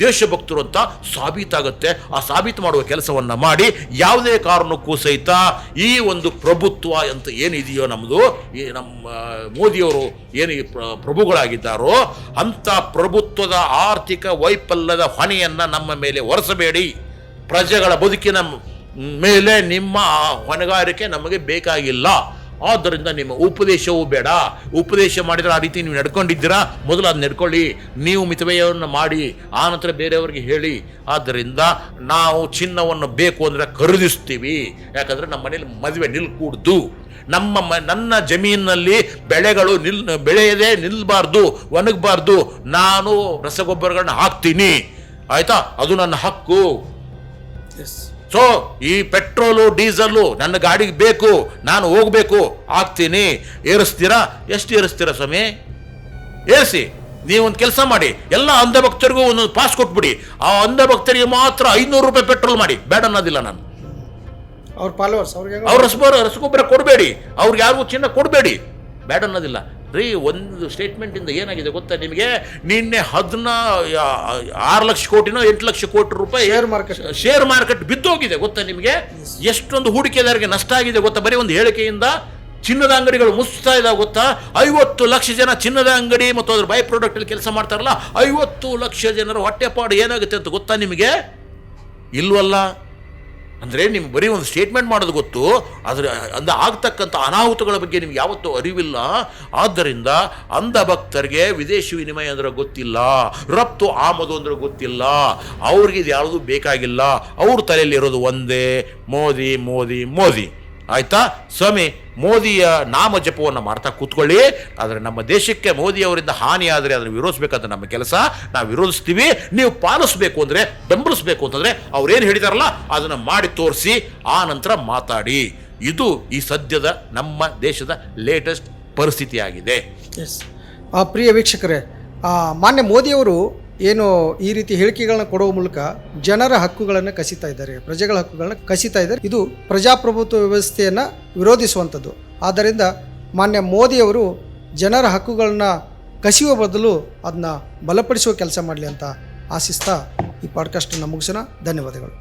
A: ದೇಶಭಕ್ತರು ಅಂತ ಸಾಬೀತಾಗುತ್ತೆ. ಆ ಸಾಬೀತು ಮಾಡುವ ಕೆಲಸವನ್ನು ಮಾಡಿ. ಯಾವುದೇ ಕಾರಣಕ್ಕೂ ಸಹಿತ ಈ ಒಂದು ಪ್ರಭುತ್ವ ಅಂತ ಏನಿದೆಯೋ ನಮ್ಮದು, ಈ ನಮ್ಮ ಮೋದಿಯವರು ಏನು ಪ್ರಭುಗಳಾಗಿದ್ದಾರೋ ಅಂಥ ಪ್ರಭುತ್ವದ ಆರ್ಥಿಕ ವೈಫಲ್ಯದ ಹೊಣೆಯನ್ನು ನಮ್ಮ ಮೇಲೆ ಹೊರಿಸಬೇಡಿ. ಪ್ರಜೆಗಳ ಬದುಕಿನ ಮೇಲೆ ನಿಮ್ಮ ಹೊಣೆಗಾರಿಕೆ ನಮಗೆ ಬೇಕಾಗಿಲ್ಲ. ಆದ್ದರಿಂದ ನಿಮ್ಮ ಉಪದೇಶವೂ ಬೇಡ. ಉಪದೇಶ ಮಾಡಿದರೆ ಆ ರೀತಿ ನೀವು ನಡ್ಕೊಂಡಿದ್ದೀರಾ, ಮೊದಲು ಅದು ನಡ್ಕೊಳ್ಳಿ. ನೀವು ಮಿತವ್ಯಯವನ್ನು ಮಾಡಿ, ಆನಂತರ ಬೇರೆಯವರಿಗೆ ಹೇಳಿ. ಆದ್ದರಿಂದ ನಾವು ಚಿನ್ನವನ್ನು ಬೇಕು ಅಂದರೆ ಖರೀದಿಸ್ತೀವಿ, ಯಾಕಂದರೆ ನಮ್ಮ ಮನೇಲಿ ಮದುವೆ ನಿಲ್ಕೂಡ್ದು. ನನ್ನ ಜಮೀನಿನಲ್ಲಿ ಬೆಳೆಗಳು ಬೆಳೆಯದೆ ನಿಲ್ಬಾರ್ದು, ಒಣಗಬಾರ್ದು. ನಾನು ರಸಗೊಬ್ಬರಗಳನ್ನ ಹಾಕ್ತೀನಿ, ಆಯ್ತಾ? ಅದು ನನ್ನ ಹಕ್ಕು. ಸೊ ಈ ಪೆಟ್ರೋಲು ಡೀಸೆಲ್ಲು ನನ್ನ ಗಾಡಿಗೆ ಬೇಕು, ನಾನು ಹೋಗಬೇಕು, ಹಾಕ್ತೀನಿ. ಏರಿಸ್ತೀರಾ? ಎಷ್ಟು ಏರಿಸ್ತೀರಾ ಸ್ವಾಮಿ? ಏರಿಸಿ. ನೀವೊಂದು ಕೆಲಸ ಮಾಡಿ, ಎಲ್ಲ ಅಂಧಭಕ್ತರಿಗೂ ಒಂದೊಂದು ಪಾಸ್ ಕೊಟ್ಬಿಡಿ. ಆ ಅಂಧಭಕ್ತರಿಗೆ ಮಾತ್ರ 500 ರೂಪಾಯಿ ಪೆಟ್ರೋಲ್ ಮಾಡಿ, ಬೇಡ ಅನ್ನೋದಿಲ್ಲ ನಾನು.
B: ಅವ್ರ ಫಾಲೋವರ್ಸ್
A: ಅವ್ರ ರಸಗೊಬ್ಬರ ಕೊಡಬೇಡಿ, ಅವ್ರಿಗೆ ಯಾರಿಗೂ ಚಿನ್ನ ಕೊಡಬೇಡಿ, ಬೇಡ ಅನ್ನೋದಿಲ್ಲ ರೀ. ಒಂದು ಸ್ಟೇಟ್ಮೆಂಟಿಂದ ಏನಾಗಿದೆ ಗೊತ್ತಾ ನಿಮಗೆ? ನಿನ್ನೆ 6 ಲಕ್ಷ ಕೋಟಿನೋ 8 ಲಕ್ಷ ಕೋಟಿ ರೂಪಾಯಿ ಶೇರ್ ಮಾರ್ಕೆಟ್ ಬಿದ್ದೋಗಿದೆ ಗೊತ್ತಾ ನಿಮಗೆ? ಎಷ್ಟೊಂದು ಹೂಡಿಕೆದಾರರಿಗೆ ನಷ್ಟ ಆಗಿದೆ ಗೊತ್ತಾ? ಬರೀ ಒಂದು ಹೇಳಿಕೆಯಿಂದ. ಚಿನ್ನದ ಅಂಗಡಿಗಳು ಮುಚ್ತಾ ಇದ್ದಾವೆ ಗೊತ್ತಾ? 50 ಲಕ್ಷ ಜನ ಚಿನ್ನದ ಅಂಗಡಿ ಮತ್ತು ಅದ್ರ ಬೈ ಪ್ರಾಡಕ್ಟ್ ಅಲ್ಲಿ ಕೆಲಸ ಮಾಡ್ತಾರಲ್ಲ, 50 ಲಕ್ಷ ಜನರ ಹೊಟ್ಟೆಪಾಡು ಏನಾಗುತ್ತೆ ಅಂತ ಗೊತ್ತಾ ನಿಮಗೆ? ಇಲ್ವಲ್ಲ. ಅಂದರೆ ನಿಮ್ಗೆ ಬರೀ ಒಂದು ಸ್ಟೇಟ್ಮೆಂಟ್ ಮಾಡೋದು ಗೊತ್ತು, ಅದರ ಆಗ್ತಕ್ಕಂಥ ಅನಾಹುತಗಳ ಬಗ್ಗೆ ನಿಮ್ಗೆ ಯಾವತ್ತೂ ಅರಿವಿಲ್ಲ. ಆದ್ದರಿಂದ ಅಂಧಭಕ್ತರಿಗೆ ವಿದೇಶಿ ವಿನಿಮಯ ಅಂದರೆ ಗೊತ್ತಿಲ್ಲ, ರಫ್ತು ಆಮದು ಅಂದರೆ ಗೊತ್ತಿಲ್ಲ, ಅವ್ರಿಗೆ ಇದು ಯಾವುದೂ ಬೇಕಾಗಿಲ್ಲ. ಅವ್ರ ತಲೆಯಲ್ಲಿ ಇರೋದು ಒಂದೇ, ಮೋದಿ ಮೋದಿ ಮೋದಿ. ಆಯ್ತಾ ಸ್ವಾಮಿ? ಮೋದಿಯ ನಾಮ ಜಪವನ್ನು ಮಾಡ್ತಾ ಕೂತ್ಕೊಳ್ಳಿ. ಆದರೆ ನಮ್ಮ ದೇಶಕ್ಕೆ ಮೋದಿಯವರಿಂದ ಹಾನಿ ಆದರೆ ಅದನ್ನು ವಿರೋಧಿಸಬೇಕಂತ ನಮ್ಮ ಕೆಲಸ, ನಾವು ವಿರೋಧಿಸ್ತೀವಿ. ನೀವು ಪಾಲಿಸಬೇಕು ಅಂದರೆ, ಬೆಂಬಲಿಸಬೇಕು ಅಂತಂದರೆ ಅವ್ರೇನು ಹೇಳಿದಾರಲ್ಲ ಅದನ್ನು ಮಾಡಿ ತೋರಿಸಿ, ಆ ನಂತರ ಮಾತಾಡಿ. ಇದು ಈ ಸದ್ಯದ ನಮ್ಮ ದೇಶದ ಲೇಟೆಸ್ಟ್ ಪರಿಸ್ಥಿತಿಯಾಗಿದೆ.
B: ಎಸ್, ಪ್ರಿಯ ವೀಕ್ಷಕರೇ, ಮಾನ್ಯ ಮೋದಿಯವರು ಏನು ಈ ರೀತಿ ಹೇಳಿಕೆಗಳನ್ನ ಕೊಡುವ ಮೂಲಕ ಜನರ ಹಕ್ಕುಗಳನ್ನು ಕಸಿತಾ ಇದ್ದಾರೆ, ಪ್ರಜೆಗಳ ಹಕ್ಕುಗಳನ್ನ ಕಸಿತಾ ಇದ್ದಾರೆ. ಇದು ಪ್ರಜಾಪ್ರಭುತ್ವ ವ್ಯವಸ್ಥೆಯನ್ನು ವಿರೋಧಿಸುವಂಥದ್ದು. ಆದ್ದರಿಂದ ಮಾನ್ಯ ಮೋದಿಯವರು ಜನರ ಹಕ್ಕುಗಳನ್ನ ಕಸಿಯುವ ಬದಲು ಅದನ್ನ ಬಲಪಡಿಸುವ ಕೆಲಸ ಮಾಡಲಿ ಅಂತ ಆಶಿಸ್ತಾ ಈ ಪಾಡ್ಕಾಸ್ಟನ್ನು ಮುಗಿಸೋಣ. ಧನ್ಯವಾದಗಳು.